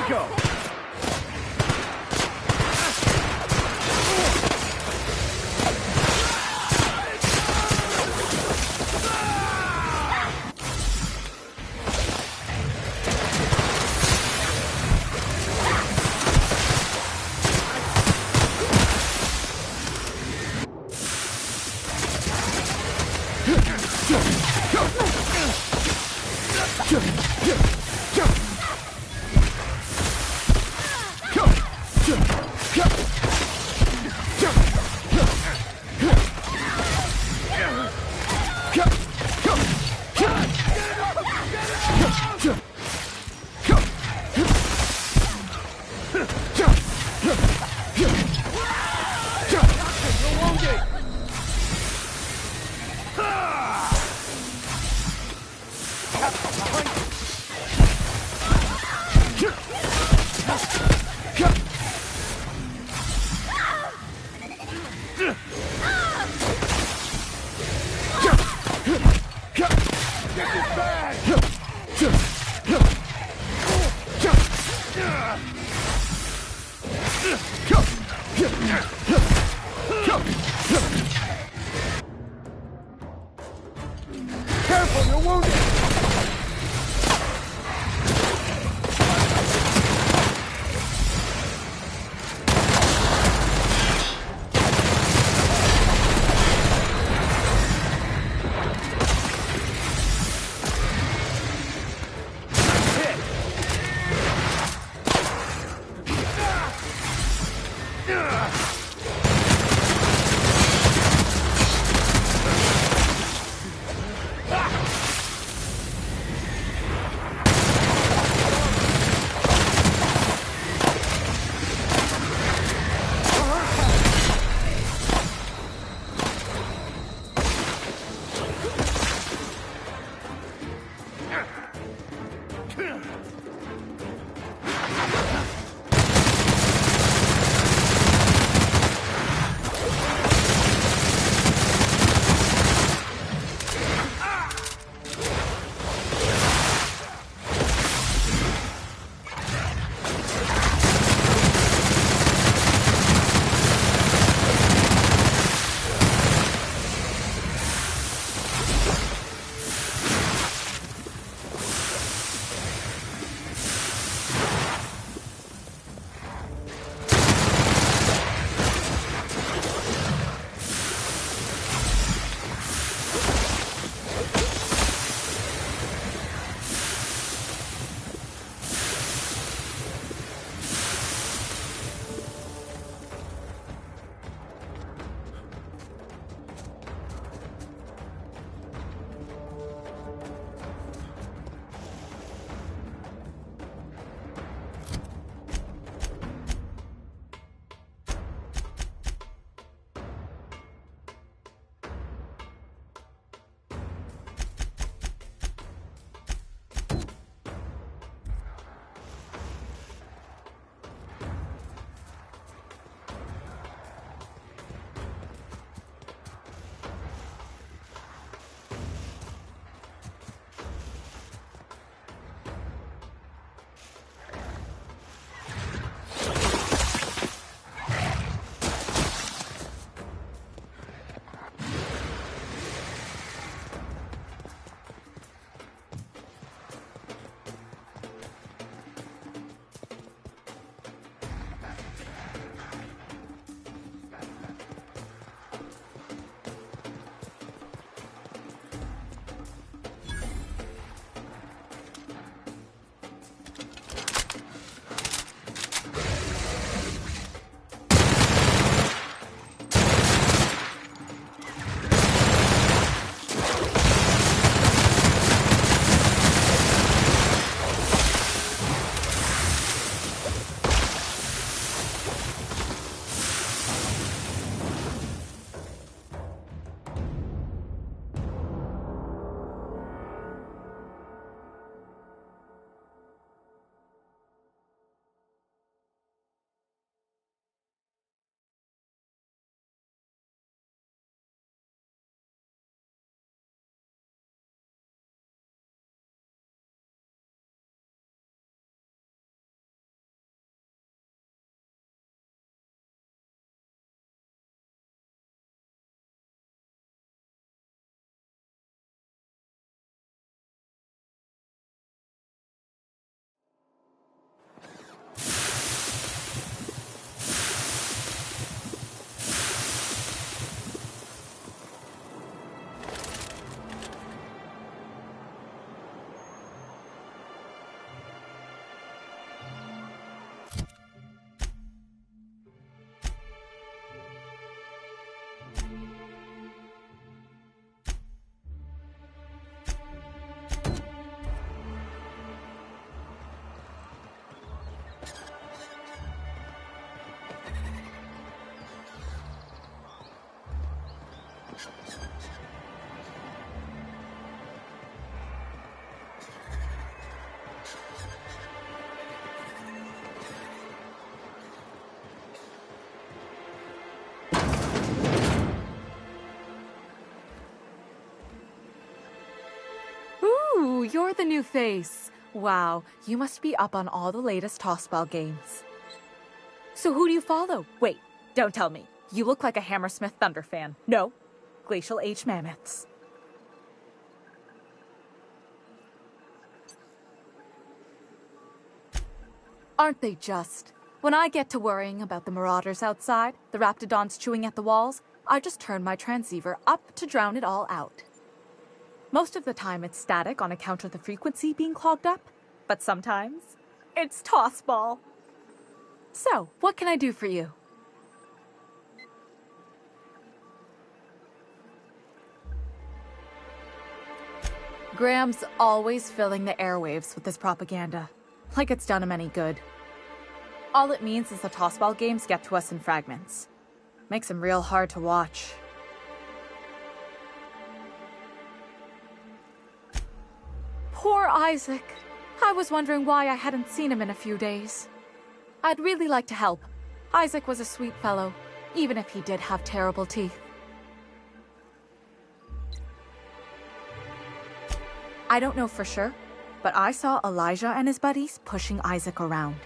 Speaker 3: Go!
Speaker 9: Careful, you're wounded!
Speaker 16: Ooh, you're the new face. Wow, you must be up on all the latest Tossball games.
Speaker 20: So who do you follow? Wait, don't tell me. You look like a Hammersmith Thunder fan. No, Glacial H Mammoths. Aren't they just? When I get to worrying about the marauders outside, the raptidons chewing at the walls, I just turn my transceiver up to drown it all out. Most of the time it's static on account of the frequency being clogged up, but sometimes it's tossball. So, what can I do for you? Graham's always filling the airwaves with this propaganda, like it's done him any good. All it means is the tossball games get to us in fragments. Makes them real hard to watch. Poor Isaac. I was wondering why I hadn't seen him in a few days. I'd really like to help. Isaac was a sweet fellow, even if he did have terrible teeth. I don't know for sure, but I saw Elijah and his buddies pushing Isaac around.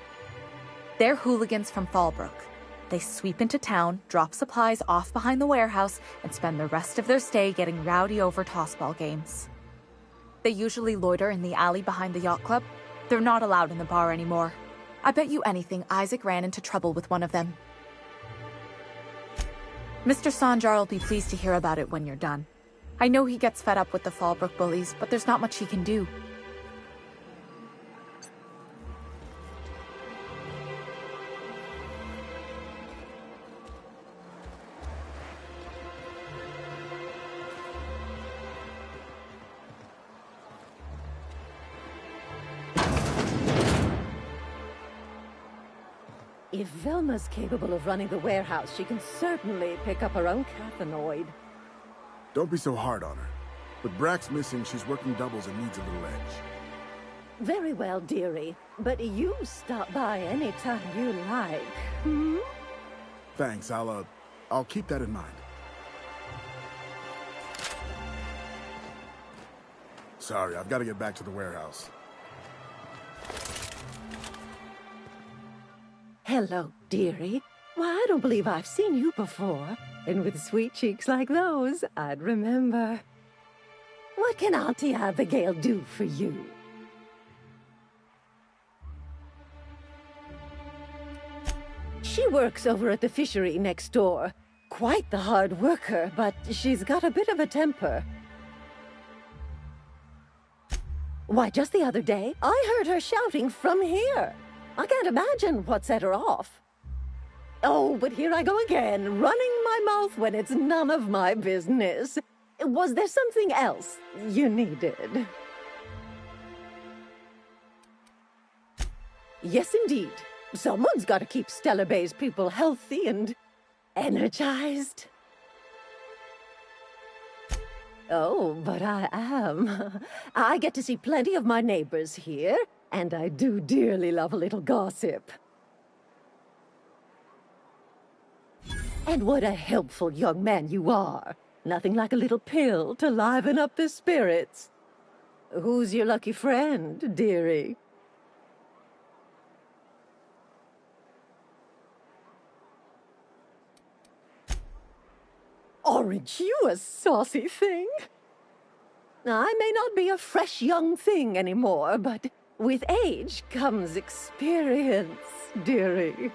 Speaker 20: They're hooligans from Fallbrook. They sweep into town, drop supplies off behind the warehouse, and spend the rest of their stay getting rowdy over tossball games. They usually loiter in the alley behind the yacht club. They're not allowed in the bar anymore. I bet you anything Isaac ran into trouble with one of them. Mr. Sanjar will be pleased to hear about it when you're done. I know he gets fed up with the Fallbrook bullies, but there's not much he can do.
Speaker 17: If Velma's capable of running the warehouse, she can certainly pick up her own cathanoid.
Speaker 11: Don't be so hard on her. With Brack's missing, she's working doubles and needs a little edge.
Speaker 17: Very well, dearie. But you stop by anytime you like. Hmm?
Speaker 11: Thanks, I'll keep that in mind. Sorry, I've got to get back to the warehouse.
Speaker 17: Hello, dearie. Why, I don't believe I've seen you before. And with sweet cheeks like those, I'd remember. What can Auntie Abigail do for you? She works over at the fishery next door. Quite the hard worker, but she's got a bit of a temper. Why, just the other day, I heard her shouting from here. I can't imagine what set her off. Oh, but here I go again, running my mouth when it's none of my business. Was there something else you needed? Yes, indeed. Someone's got to keep Stellar Bay's people healthy and energized. Oh, but I am. I get to see plenty of my neighbors here, and I do dearly love a little gossip. And what a helpful young man you are. Nothing like a little pill to liven up the spirits. Who's your lucky friend, dearie? Aren't you a saucy thing? I may not be a fresh young thing anymore, but with age comes experience, dearie.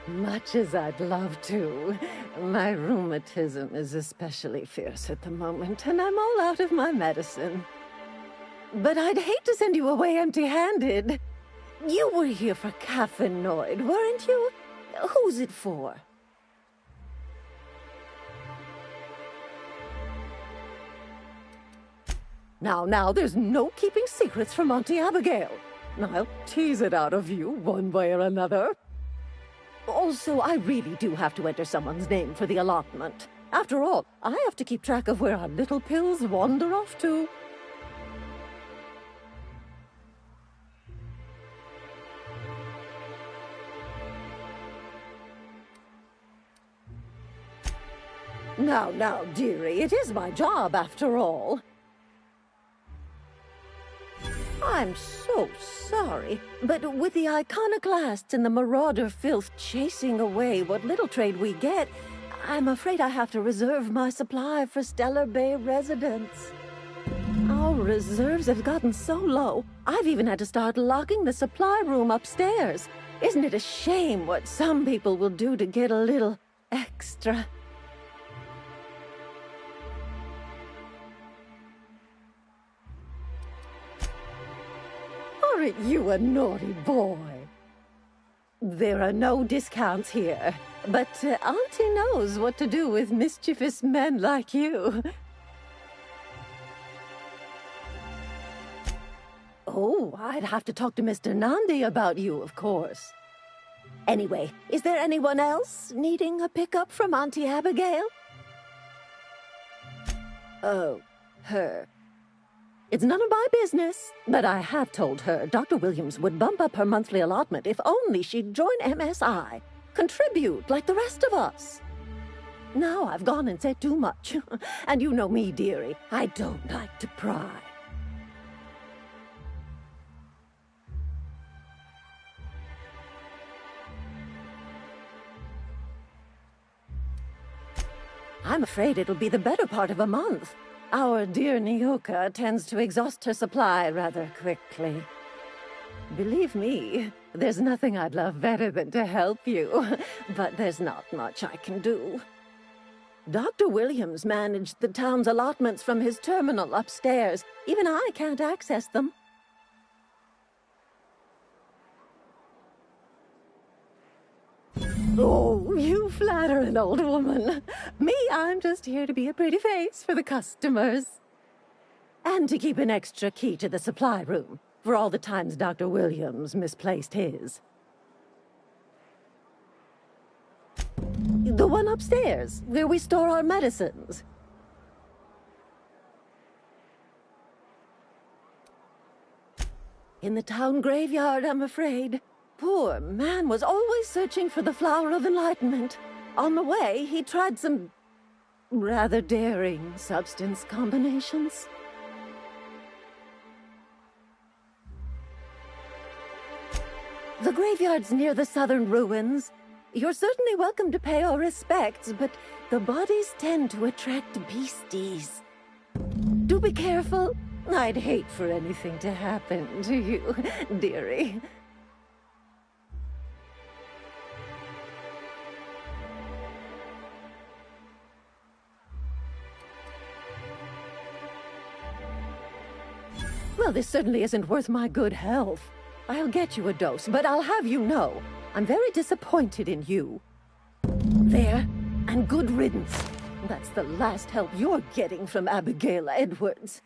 Speaker 17: Much as I'd love to, my rheumatism is especially fierce at the moment, and I'm all out of my medicine. But I'd hate to send you away empty-handed. You were here for caffeinoid, weren't you? Who's it for? Now, there's no keeping secrets from Auntie Abigail. I'll tease it out of you one way or another. Also, I really do have to enter someone's name for the allotment. After all, I have to keep track of where our little pills wander off to. Now, dearie, it is my job after all. I
Speaker 21: I'm so sorry, but with the iconoclasts and the marauder filth chasing away what little trade we get, I'm afraid I have to reserve my supply for Stellar Bay residents. Our reserves have gotten so low, I've even had to start locking the supply room upstairs. Isn't it a shame what some people will do to get a little extra? Aren't you a naughty boy? There are no discounts here, but Auntie knows what to do with mischievous men like you. Oh, I'd have to talk to Mr. Nandi about you, of course. Anyway, is there anyone else needing a pickup from Auntie Abigail? Oh, her. It's none of my business, but I have told her Dr. Williams would bump up her monthly allotment if only she'd join MSI. Contribute like the rest of us. Now I've gone and said too much. And you know me, dearie. I don't like to pry. I'm afraid it'll be the better part of a month. Our dear Nyoka tends to exhaust her supply rather quickly. Believe me, there's nothing I'd love better than to help you, but there's not much I can do. Dr. Williams managed the town's allotments from his terminal upstairs. Even I can't access them. Oh, you flatter an old woman. Me, I'm just here to be a pretty face for the customers. And to keep an extra key to the supply room, for all the times Dr. Williams misplaced his. The one upstairs, where we store our medicines. In the town graveyard, I'm afraid. Poor man was always searching for the Flower of Enlightenment. On the way, he tried some rather daring substance combinations. The graveyard's near the southern ruins. You're certainly welcome to pay our respects, but the bodies tend to attract beasties. Do be careful. I'd hate for anything to happen to you, dearie. Well, this certainly isn't worth my good health. I'll get you a dose, but I'll have you know, I'm very disappointed in you. There, and good riddance. That's the last help you're getting from Abigail Edwards.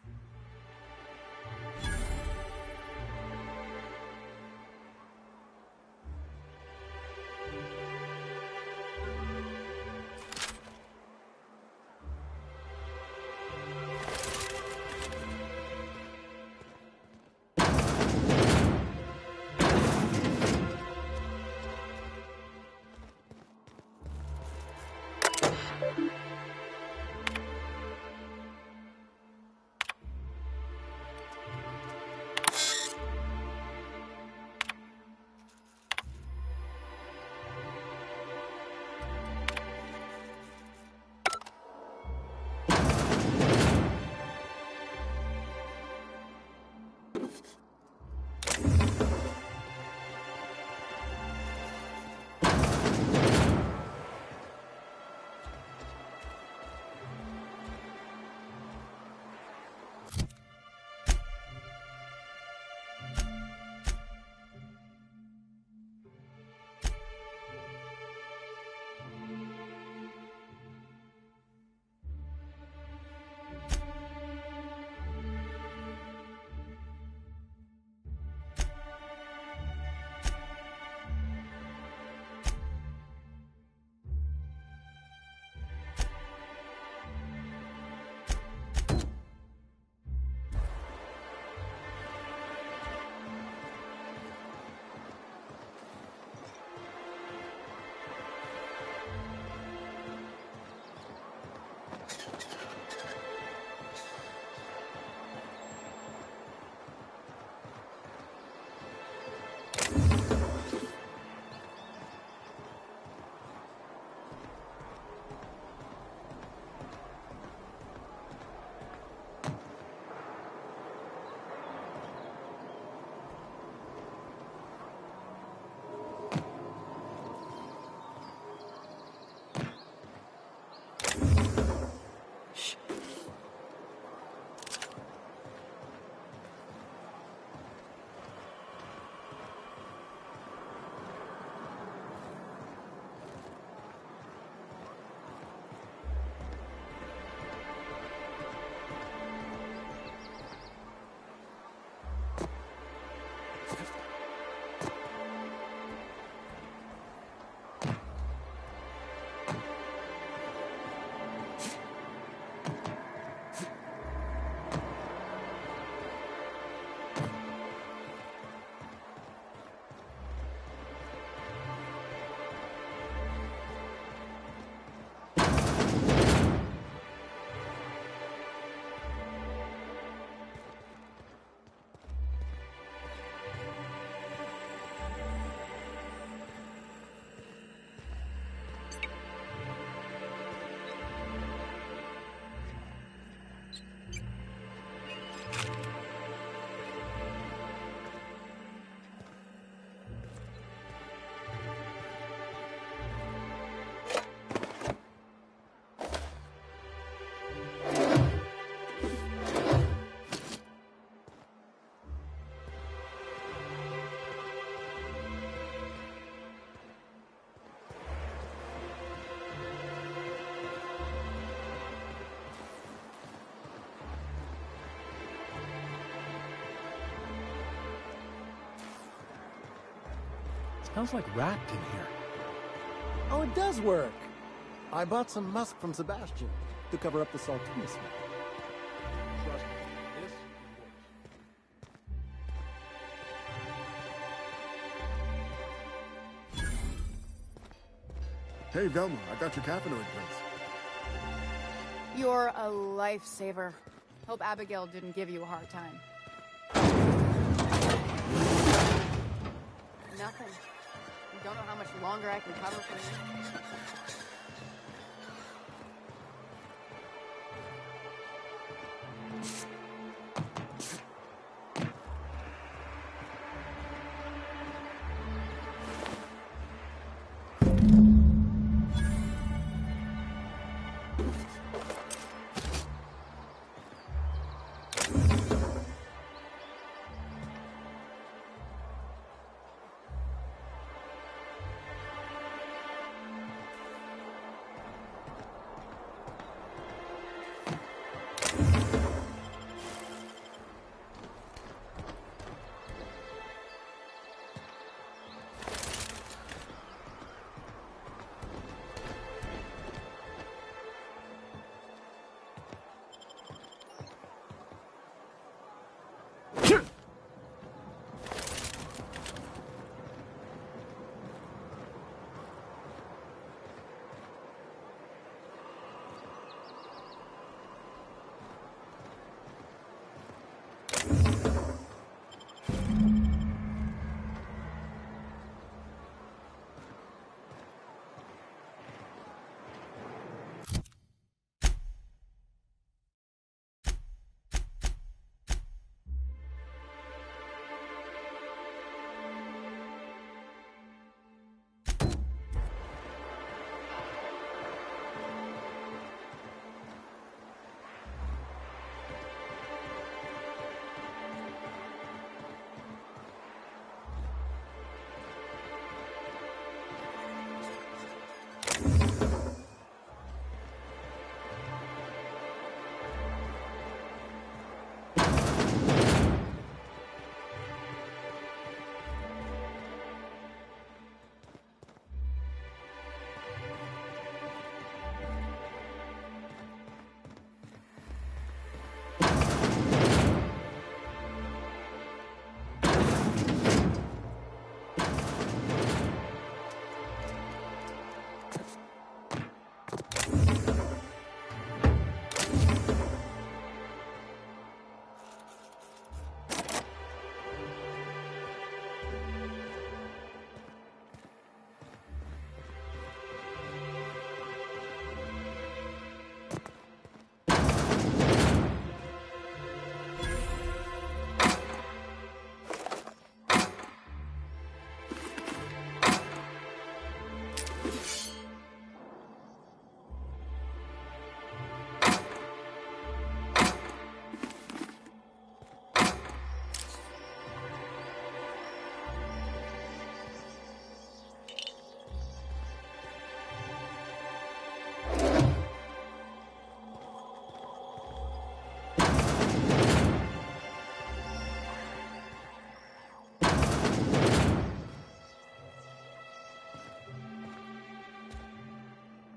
Speaker 10: Smells like rat in here. Oh, it does work. I bought some musk from Sebastian to cover up the saltina smell.
Speaker 11: Trust me, this works. Hey, Velma, I got your caffeinoid drinks.
Speaker 1: You're a lifesaver. Hope Abigail didn't give you a hard time. Nothing. You don't know how much longer I can cover for you.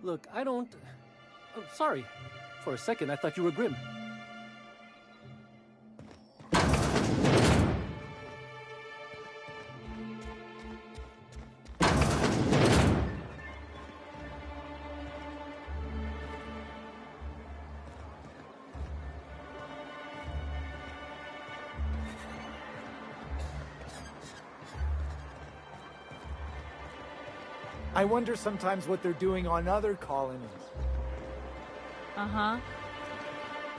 Speaker 8: Look, I don't... Oh, sorry. For a second, I thought you were Grim.
Speaker 3: I wonder sometimes what they're doing on other colonies.
Speaker 20: Uh-huh.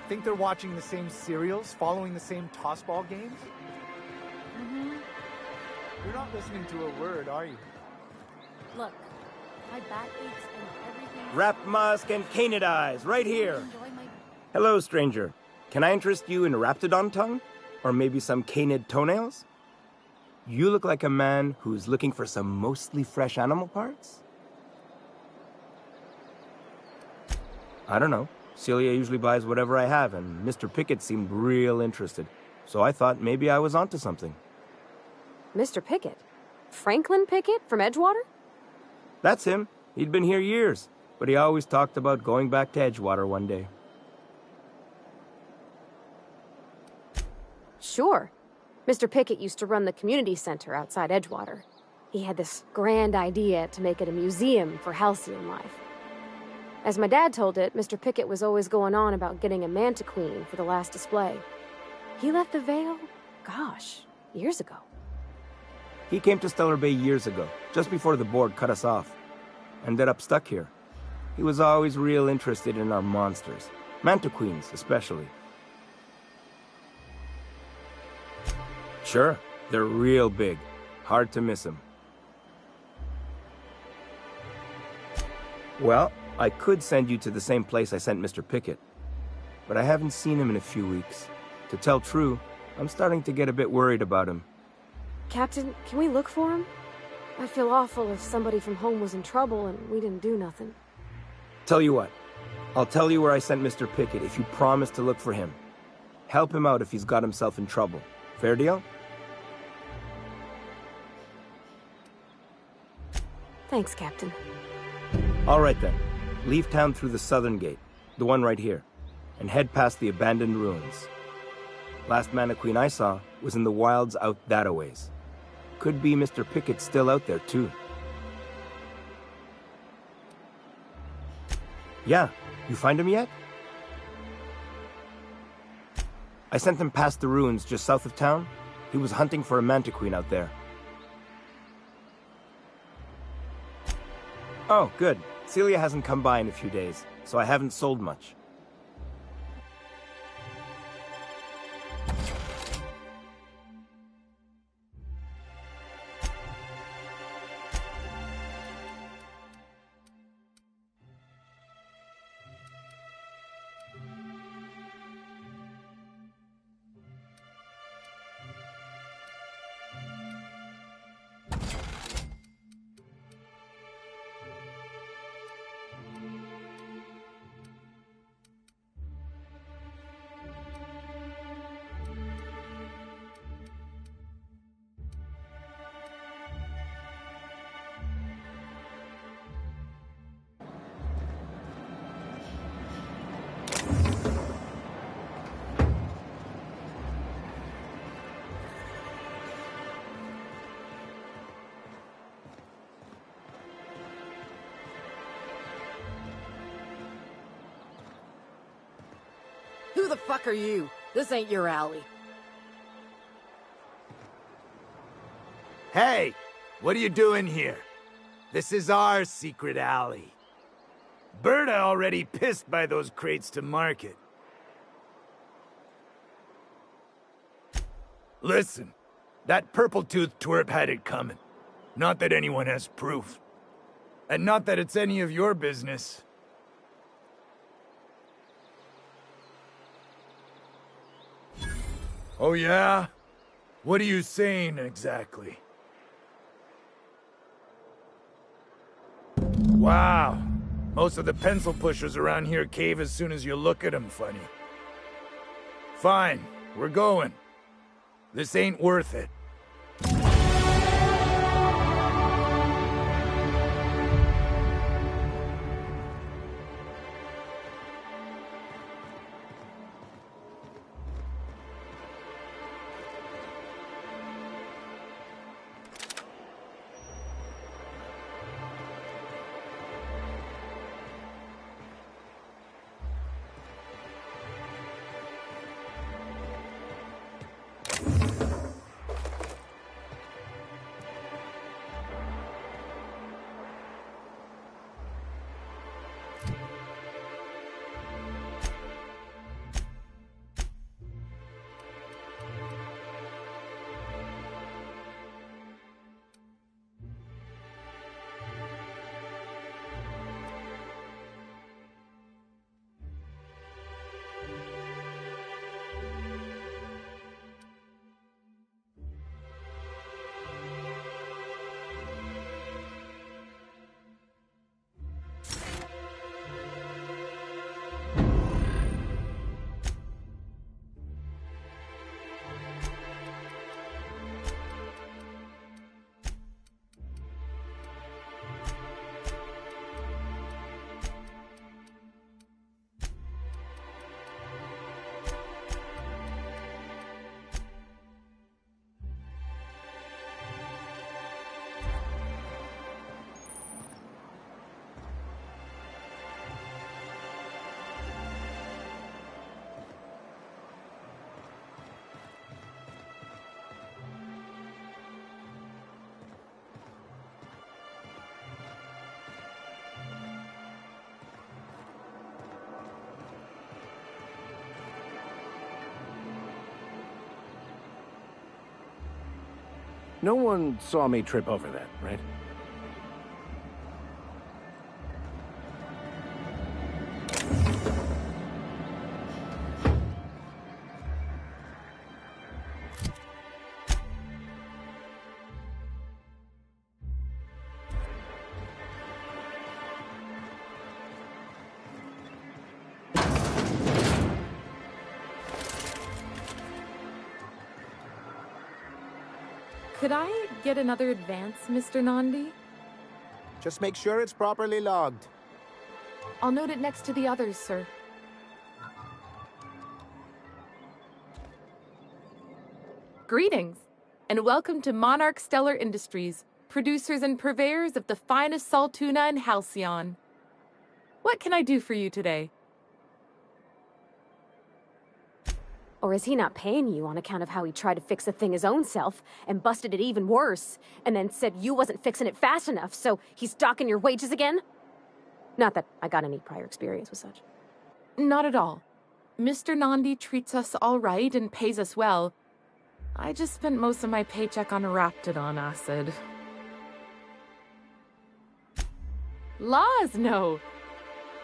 Speaker 3: Think they're watching the same serials, following the same tossball games?
Speaker 20: Mm-hmm.
Speaker 3: You're not listening to a word, are you?
Speaker 17: Look, my back aches and everything...
Speaker 22: Rap Musk and Canid Eyes, right here. Hello, stranger. Can I interest you in Raptidon tongue? Or maybe some canid toenails? You look like a man who's looking for some mostly fresh animal parts? I don't know. Celia usually buys whatever I have, and Mr. Pickett seemed real interested. So I thought maybe I was onto something.
Speaker 4: Mr. Pickett? Franklin Pickett from Edgewater?
Speaker 22: That's him. He'd been here years, but he always talked about going back to Edgewater one day.
Speaker 4: Sure. Mr. Pickett used to run the community center outside Edgewater. He had this grand idea to make it a museum for halcyon life. As my dad told it, Mr. Pickett was always going on about getting a Mantiqueen for the last display. He left the Vale, gosh, years ago.
Speaker 22: He came to Stellar Bay years ago, just before the board cut us off. Ended up stuck here. He was always real interested in our monsters. Mantiqueens, especially. Sure, they're real big. Hard to miss them. Well, I could send you to the same place I sent Mr. Pickett. But I haven't seen him in a few weeks. To tell true, I'm starting to get a bit worried about him.
Speaker 4: Captain, can we look for him? I'd feel awful if somebody from home was in trouble and we didn't do nothing.
Speaker 22: Tell you what, I'll tell you where I sent Mr. Pickett if you promise to look for him. Help him out if he's got himself in trouble. Fair deal?
Speaker 4: Thanks, Captain.
Speaker 22: All right then. Leave town through the southern gate, the one right here, and head past the abandoned ruins. Last Mantiqueen I saw was in the wilds out that-a-ways. Could be Mr. Pickett still out there, too. Yeah, you find him yet? I sent him past the ruins just south of town. He was hunting for a Mantiqueen out there. Oh, good. Celia hasn't come by in a few days, so I haven't sold much.
Speaker 1: Who the fuck are you? This ain't your alley.
Speaker 9: Hey, what are you doing here? This is our secret alley. Berta already pissed by those crates to market. Listen, that purple-toothed twerp had it coming. Not that anyone has proof. And not that it's any of your business. Oh yeah? What are you saying exactly? Wow. Most of the pencil pushers around here cave as soon as you look at them funny. Fine, we're going. This ain't worth it.
Speaker 3: No one saw me trip over that, right?
Speaker 5: Could I get another advance, Mr. Nandi?
Speaker 6: Just make sure it's properly logged.
Speaker 5: I'll note it next to the others, sir. Greetings, and welcome to Monarch Stellar Industries, producers and purveyors of the finest salt tuna in Halcyon. What can I do for you today?
Speaker 4: Or is he not paying you on account of how he tried to fix the thing his own self and busted it even worse, and then said you wasn't fixing it fast enough, so he's docking your wages again? Not that I got any prior experience with such.
Speaker 5: Not at all. Mr. Nandi treats us all right and pays us well. I just spent most of my paycheck on Raptidon acid. Laws, no.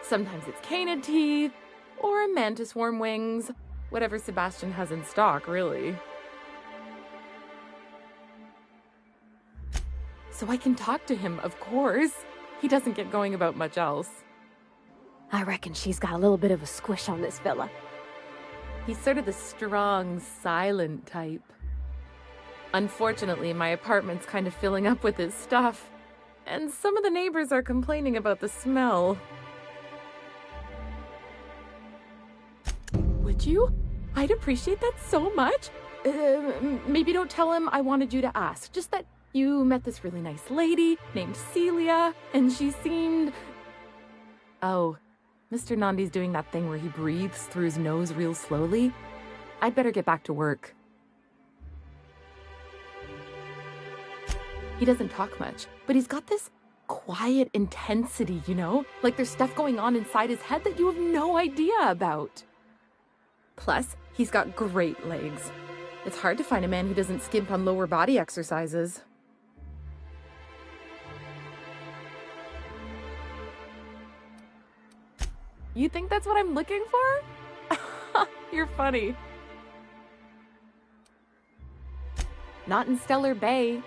Speaker 5: Sometimes it's canid teeth, or mantis worm wings. Whatever Sebastian has in stock, really. So I can talk to him, of course. He doesn't get going about much else.
Speaker 4: I reckon she's got a little bit of a squish on this fella.
Speaker 5: He's sort of the strong, silent type. Unfortunately, my apartment's kind of filling up with his stuff, and some of the neighbors are complaining about the smell. Would you? I'd appreciate that so much. Maybe don't tell him I wanted you to ask. Just that you met this really nice lady named Celia, and she seemed... Oh, Mr. Nandi's doing that thing where he breathes through his nose real slowly. I'd better get back to work. He doesn't talk much, but he's got this quiet intensity, you know? Like there's stuff going on inside his head that you have no idea about. Plus, he's got great legs. It's hard to find a man who doesn't skimp on lower body exercises. You think that's what I'm looking for? You're funny. Not in Stellar Bay.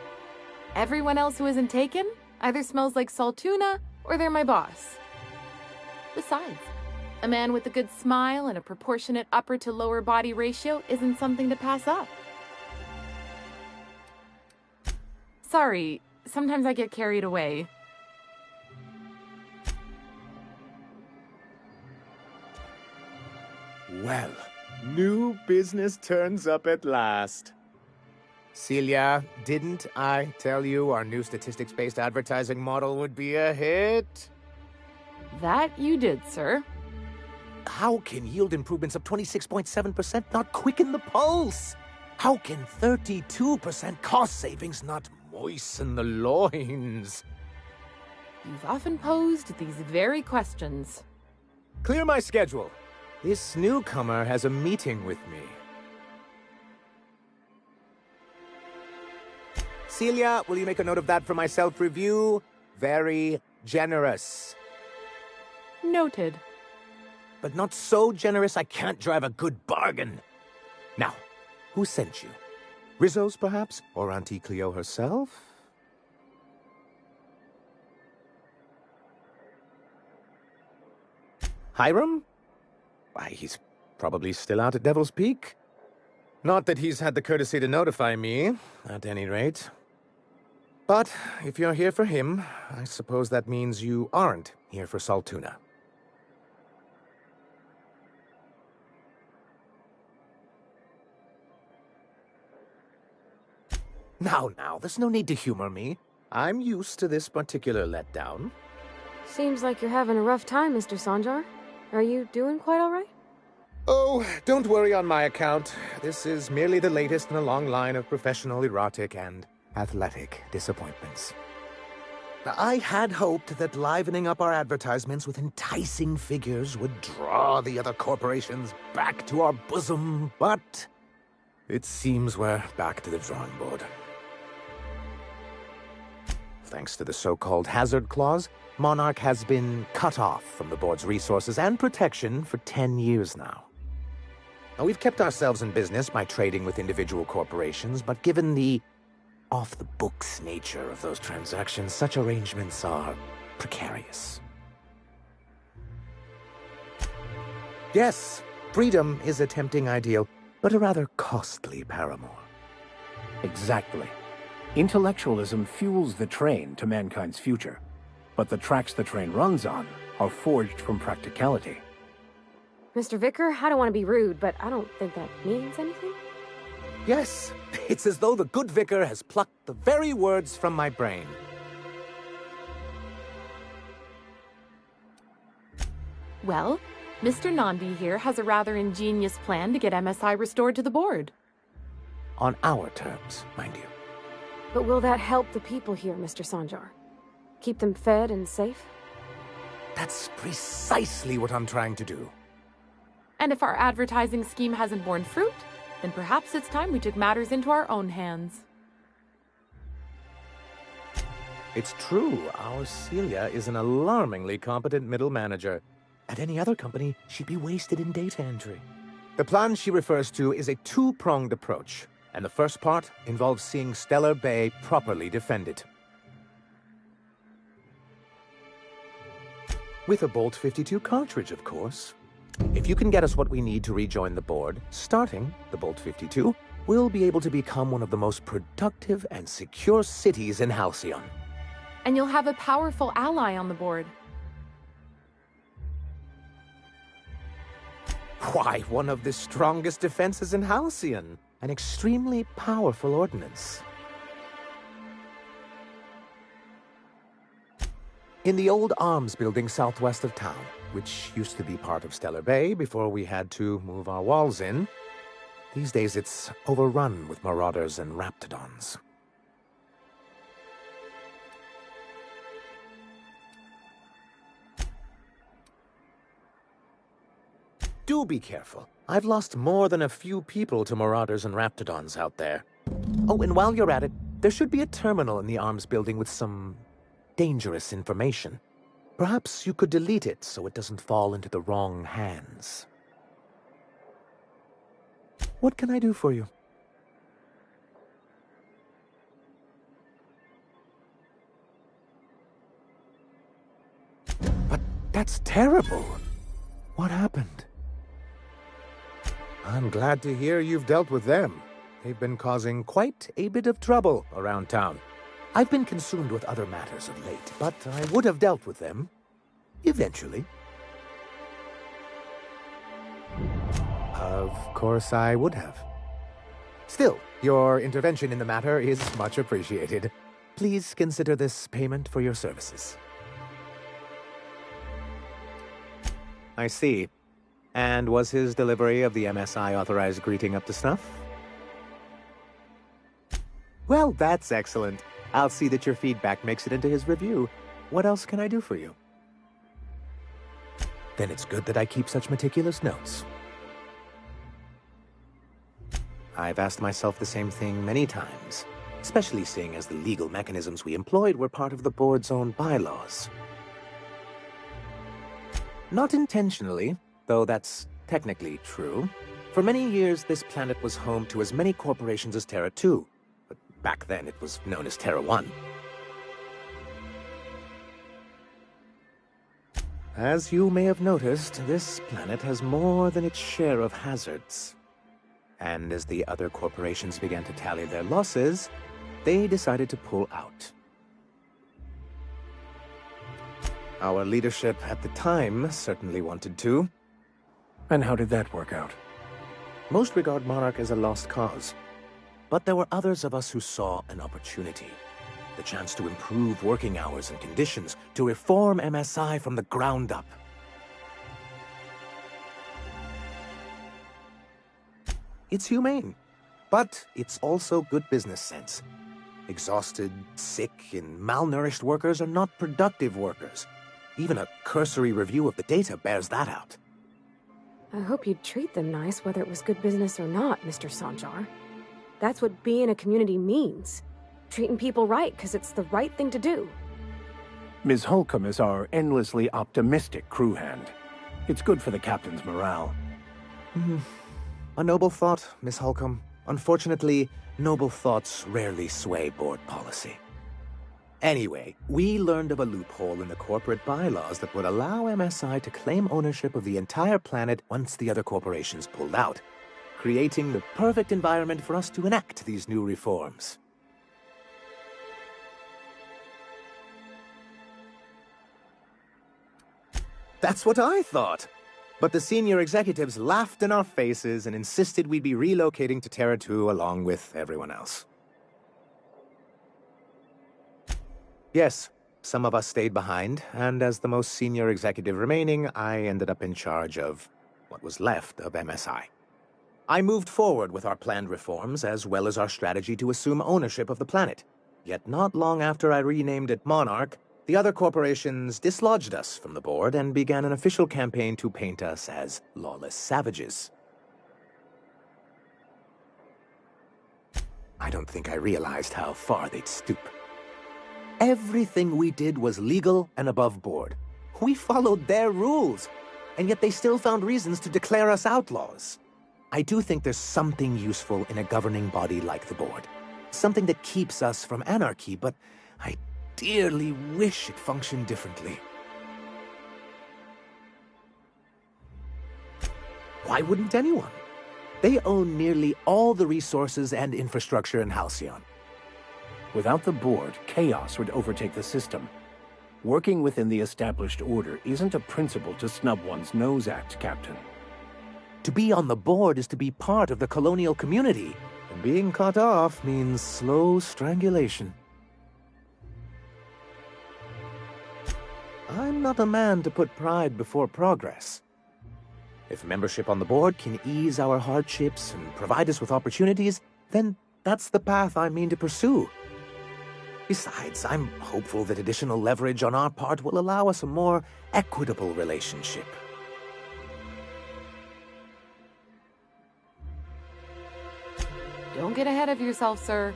Speaker 5: Everyone else who isn't taken either smells like salt tuna or they're my boss. Besides, a man with a good smile and a proportionate upper to lower body ratio isn't something to pass up. Sorry, sometimes I get carried away.
Speaker 23: Well, new business turns up at last.
Speaker 19: Celia, didn't I tell you our new statistics-based advertising model would be a hit?
Speaker 5: That you did, sir.
Speaker 19: How can yield improvements of 26.7% not quicken the pulse? How can 32% cost savings not moisten the loins?
Speaker 5: You've often posed these very questions.
Speaker 19: Clear my schedule. This newcomer has a meeting with me. Celia, will you make a note of that for my self-review? Very generous.
Speaker 5: Noted.
Speaker 19: But not so generous I can't drive a good bargain. Now, who sent you? Rizzo's, perhaps? Or Auntie Cleo herself? Hiram? Why, he's probably still out at Devil's Peak. Not that he's had the courtesy to notify me, at any rate. But if you're here for him, I suppose that means you aren't here for salt tuna. Now, there's no need to humor me. I'm used to this particular letdown.
Speaker 4: Seems like you're having a rough time, Mr. Sanjar. Are you doing quite all right?
Speaker 19: Oh, don't worry on my account. This is merely the latest in a long line of professional erotic and athletic disappointments. I had hoped that livening up our advertisements with enticing figures would draw the other corporations back to our bosom, but it seems we're back to the drawing board. thanks to the so-called hazard clause, Monarch has been cut off from the board's resources and protection for 10 years now. Now, we've kept ourselves in business by trading with individual corporations, but given the off-the-books nature of those transactions, such arrangements are precarious. Yes, freedom is a tempting ideal, but a rather costly paramour.
Speaker 3: Exactly. Intellectualism fuels the train to mankind's future, but the tracks the train runs on are forged from practicality.
Speaker 4: Mr. Vicar, I don't want to be rude, but I don't think that means anything.
Speaker 19: Yes, it's as though the good vicar has plucked the very words from my brain.
Speaker 5: Well, Mr. Nandi here has a rather ingenious plan to get MSI restored to the board.
Speaker 19: On our terms, mind you.
Speaker 4: But will that help the people here, Mr. Sanjar? Keep them fed and safe?
Speaker 19: That's precisely what I'm trying to do.
Speaker 5: And if our advertising scheme hasn't borne fruit, then perhaps it's time we took matters into our own hands.
Speaker 19: It's true, our Celia is an alarmingly competent middle manager. At any other company, she'd be wasted in data entry. The plan she refers to is a two-pronged approach, and the first part involves seeing Stellar Bay properly defended. With a Bolt 52 cartridge, of course. If you can get us what we need to rejoin the board, starting the Bolt 52, we'll be able to become one of the most productive and secure cities in Halcyon.
Speaker 5: And you'll have a powerful ally on the board.
Speaker 19: Why, one of the strongest defenses in Halcyon. An extremely powerful ordnance. In the old arms building southwest of town, which used to be part of Stellar Bay before we had to move our walls in, these days it's overrun with marauders and raptidons. Do be careful. I've lost more than a few people to marauders and raptidons out there. Oh, and while you're at it, there should be a terminal in the arms building with some dangerous information. Perhaps you could delete it so it doesn't fall into the wrong hands. What can I do for you? But that's terrible. What happened? I'm glad to hear you've dealt with them. They've been causing quite a bit of trouble around town. I've been consumed with other matters of late, but I would have dealt with them eventually. Of course I would have. Still, your intervention in the matter is much appreciated. Please consider this payment for your services. I see. And was his delivery of the MSI authorized greeting up to snuff? Well, that's excellent. I'll see that your feedback makes it into his review. What else can I do for you? Then it's good that I keep such meticulous notes. I've asked myself the same thing many times, especially seeing as the legal mechanisms we employed were part of the board's own bylaws. Not intentionally, though that's technically true. For many years, this planet was home to as many corporations as Terra 2, but back then it was known as Terra 1. As you may have noticed, this planet has more than its share of hazards. And as the other corporations began to tally their losses, they decided to pull out. Our leadership at the time certainly wanted to.
Speaker 3: And how did that work out?
Speaker 19: Most regard Monarch as a lost cause. But there were others of us who saw an opportunity. The chance to improve working hours and conditions, to reform MSI from the ground up. It's humane, but it's also good business sense. Exhausted, sick, and malnourished workers are not productive workers. Even a cursory review of the data bears that out.
Speaker 4: I hope you'd treat them nice, whether it was good business or not, Mr. Sanjar. That's what being a community means. treating people right because it's the right thing to do.
Speaker 3: Ms. Holcomb is our endlessly optimistic crew hand. It's good for the captain's morale.
Speaker 19: A noble thought, Miss Holcomb. Unfortunately, noble thoughts rarely sway board policy. Anyway, we learned of a loophole in the corporate bylaws that would allow MSI to claim ownership of the entire planet once the other corporations pulled out, creating the perfect environment for us to enact these new reforms. That's what I thought. But the senior executives laughed in our faces and insisted we'd be relocating to Terra 2 along with everyone else. Yes, some of us stayed behind, and as the most senior executive remaining, I ended up in charge of what was left of MSI. I moved forward with our planned reforms, as well as our strategy to assume ownership of the planet. Yet not long after I renamed it Monarch, the other corporations dislodged us from the board and began an official campaign to paint us as lawless savages. I don't think I realized how far they'd stoop. Everything we did was legal and above board. We followed their rules, and yet they still found reasons to declare us outlaws. I do think there's something useful in a governing body like the board. Something that keeps us from anarchy, but I dearly wish it functioned differently. Why wouldn't anyone? They own nearly all the resources and infrastructure in Halcyon.
Speaker 3: Without the board, chaos would overtake the system. Working within the established order isn't a principle to snub one's nose at, Captain.
Speaker 19: To be on the board is to be part of the colonial community, and being cut off means slow strangulation. I'm not a man to put pride before progress. If membership on the board can ease our hardships and provide us with opportunities, then that's the path I mean to pursue. Besides, I'm hopeful that additional leverage on our part will allow us a more equitable relationship.
Speaker 5: Don't get ahead of yourself, sir.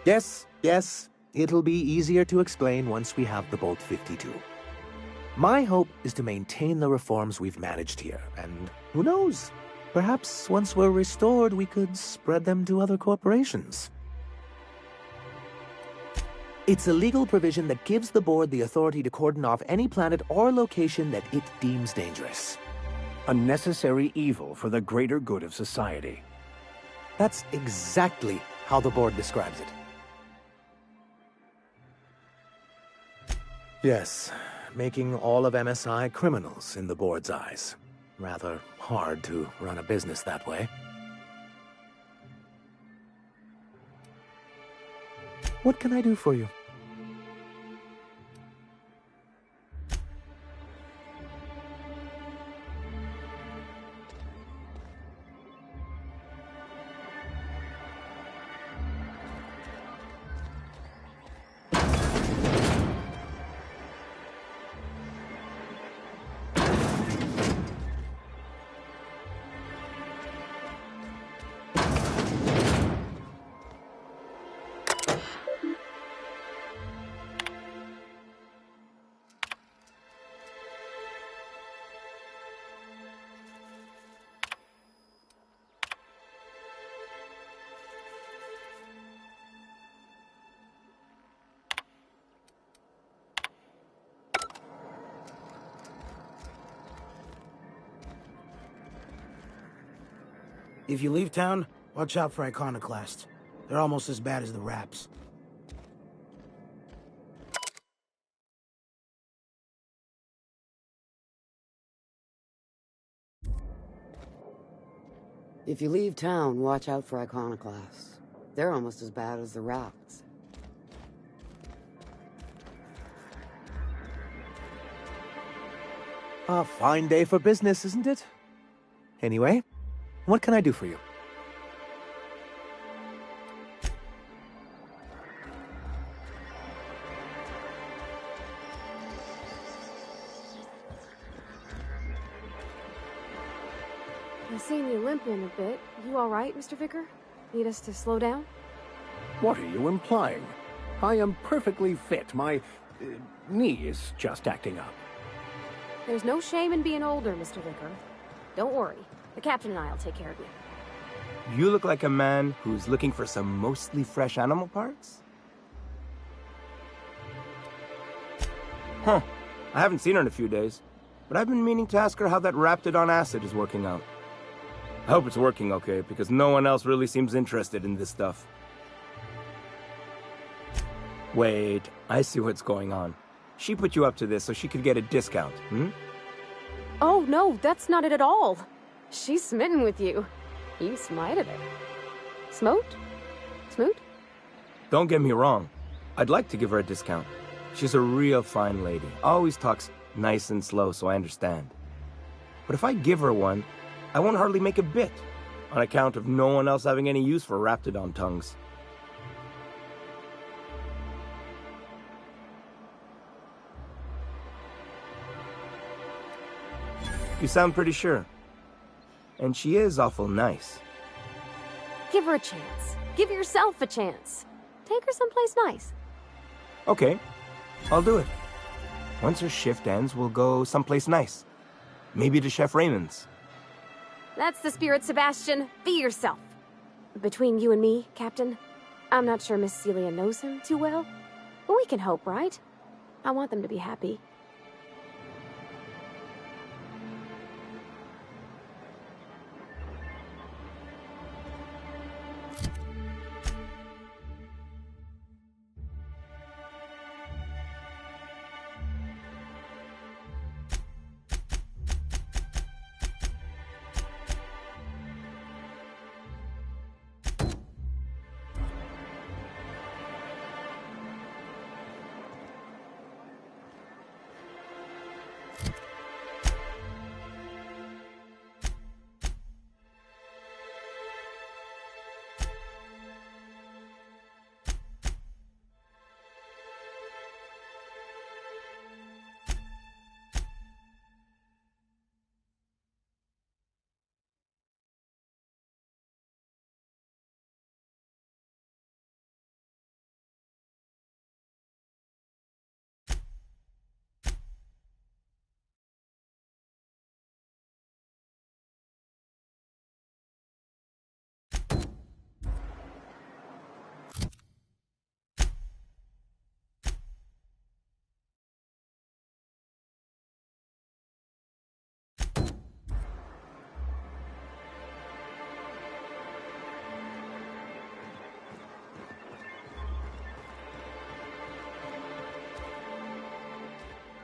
Speaker 19: Yes, it'll be easier to explain once we have the Bolt 52. My hope is to maintain the reforms we've managed here, and who knows, perhaps once we're restored, we could spread them to other corporations. It's a legal provision that gives the board the authority to cordon off any planet or location that it deems dangerous.
Speaker 3: A necessary evil for the greater good of society.
Speaker 19: That's exactly how the board describes it. Yes, making all of MSI criminals in the board's eyes. Rather hard to run a business that way. What can I do for you?
Speaker 2: If you leave town, watch out for Iconoclasts. They're almost as bad as the Raps.
Speaker 7: If you leave town, watch out for Iconoclasts. They're almost as bad as the Raps.
Speaker 19: A fine day for business, isn't it? Anyway, what can I do for you?
Speaker 4: I've seen you limping a bit. You all right, Mr. Vicar? Need us to slow down?
Speaker 3: What are you implying? I am perfectly fit. My knee is just acting up.
Speaker 4: There's no shame in being older, Mr. Vicker. Don't worry. The captain and I'll take care of you.
Speaker 22: You look like a man who's looking for some mostly fresh animal parts? Huh. I haven't seen her in a few days, but I've been meaning to ask her how that Raptidon acid is working out. I hope it's working okay, because no one else really seems interested in this stuff. Wait, I see what's going on. She put you up to this so she could get a discount, hmm?
Speaker 4: Oh, no, that's not it at all. She's smitten with you. You smited her. Smote? Smoot?
Speaker 22: Don't get me wrong. I'd like to give her a discount. She's a real fine lady. Always talks nice and slow, so I understand. But if I give her one, I won't hardly make a bit, on account of no one else having any use for Raptidon tongues. You sound pretty sure. And she is awful nice.
Speaker 4: Give her a chance. Give yourself a chance. Take her someplace nice.
Speaker 22: Okay, I'll do it. Once her shift ends, we'll go someplace nice. Maybe to Chef Raymond's.
Speaker 4: That's the spirit, Sebastian. Be yourself. Between you and me, Captain, I'm not sure Miss Celia knows him too well, but we can hope, right? I want them to be happy.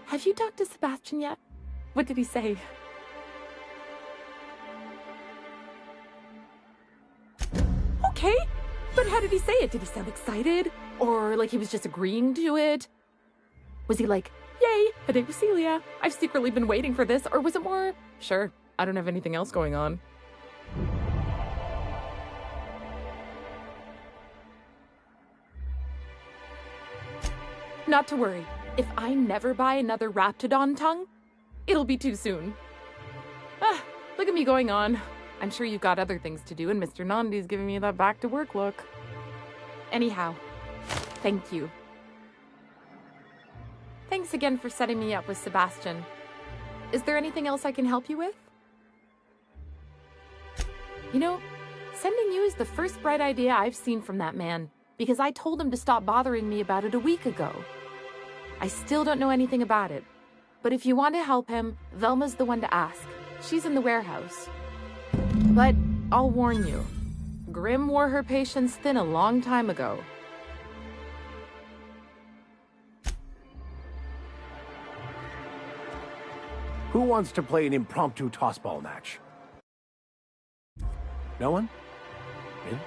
Speaker 5: Have you talked to Sebastian yet? What did he say? Okay, but how did he say it? Did he sound excited? Or like he was just agreeing to it? Was he like, yay, a date with Celia. I've secretly been waiting for this. Or was it more, sure, I don't have anything else going on. Not to worry. If I never buy another Raptidon tongue, it'll be too soon. Ah, look at me going on. I'm sure you've got other things to do, and Mr. Nandi's giving me that back-to-work look. Anyhow, thank you. Thanks again for setting me up with Sebastian. Is there anything else I can help you with? You know, sending you is the first bright idea I've seen from that man, because I told him to stop bothering me about it a week ago. I still don't know anything about it, but if you want to help him, Velma's the one to ask. She's in the warehouse. But I'll warn you, Grimm wore her patience thin a long time ago.
Speaker 3: Who wants to play an impromptu tossball match? No one? Really?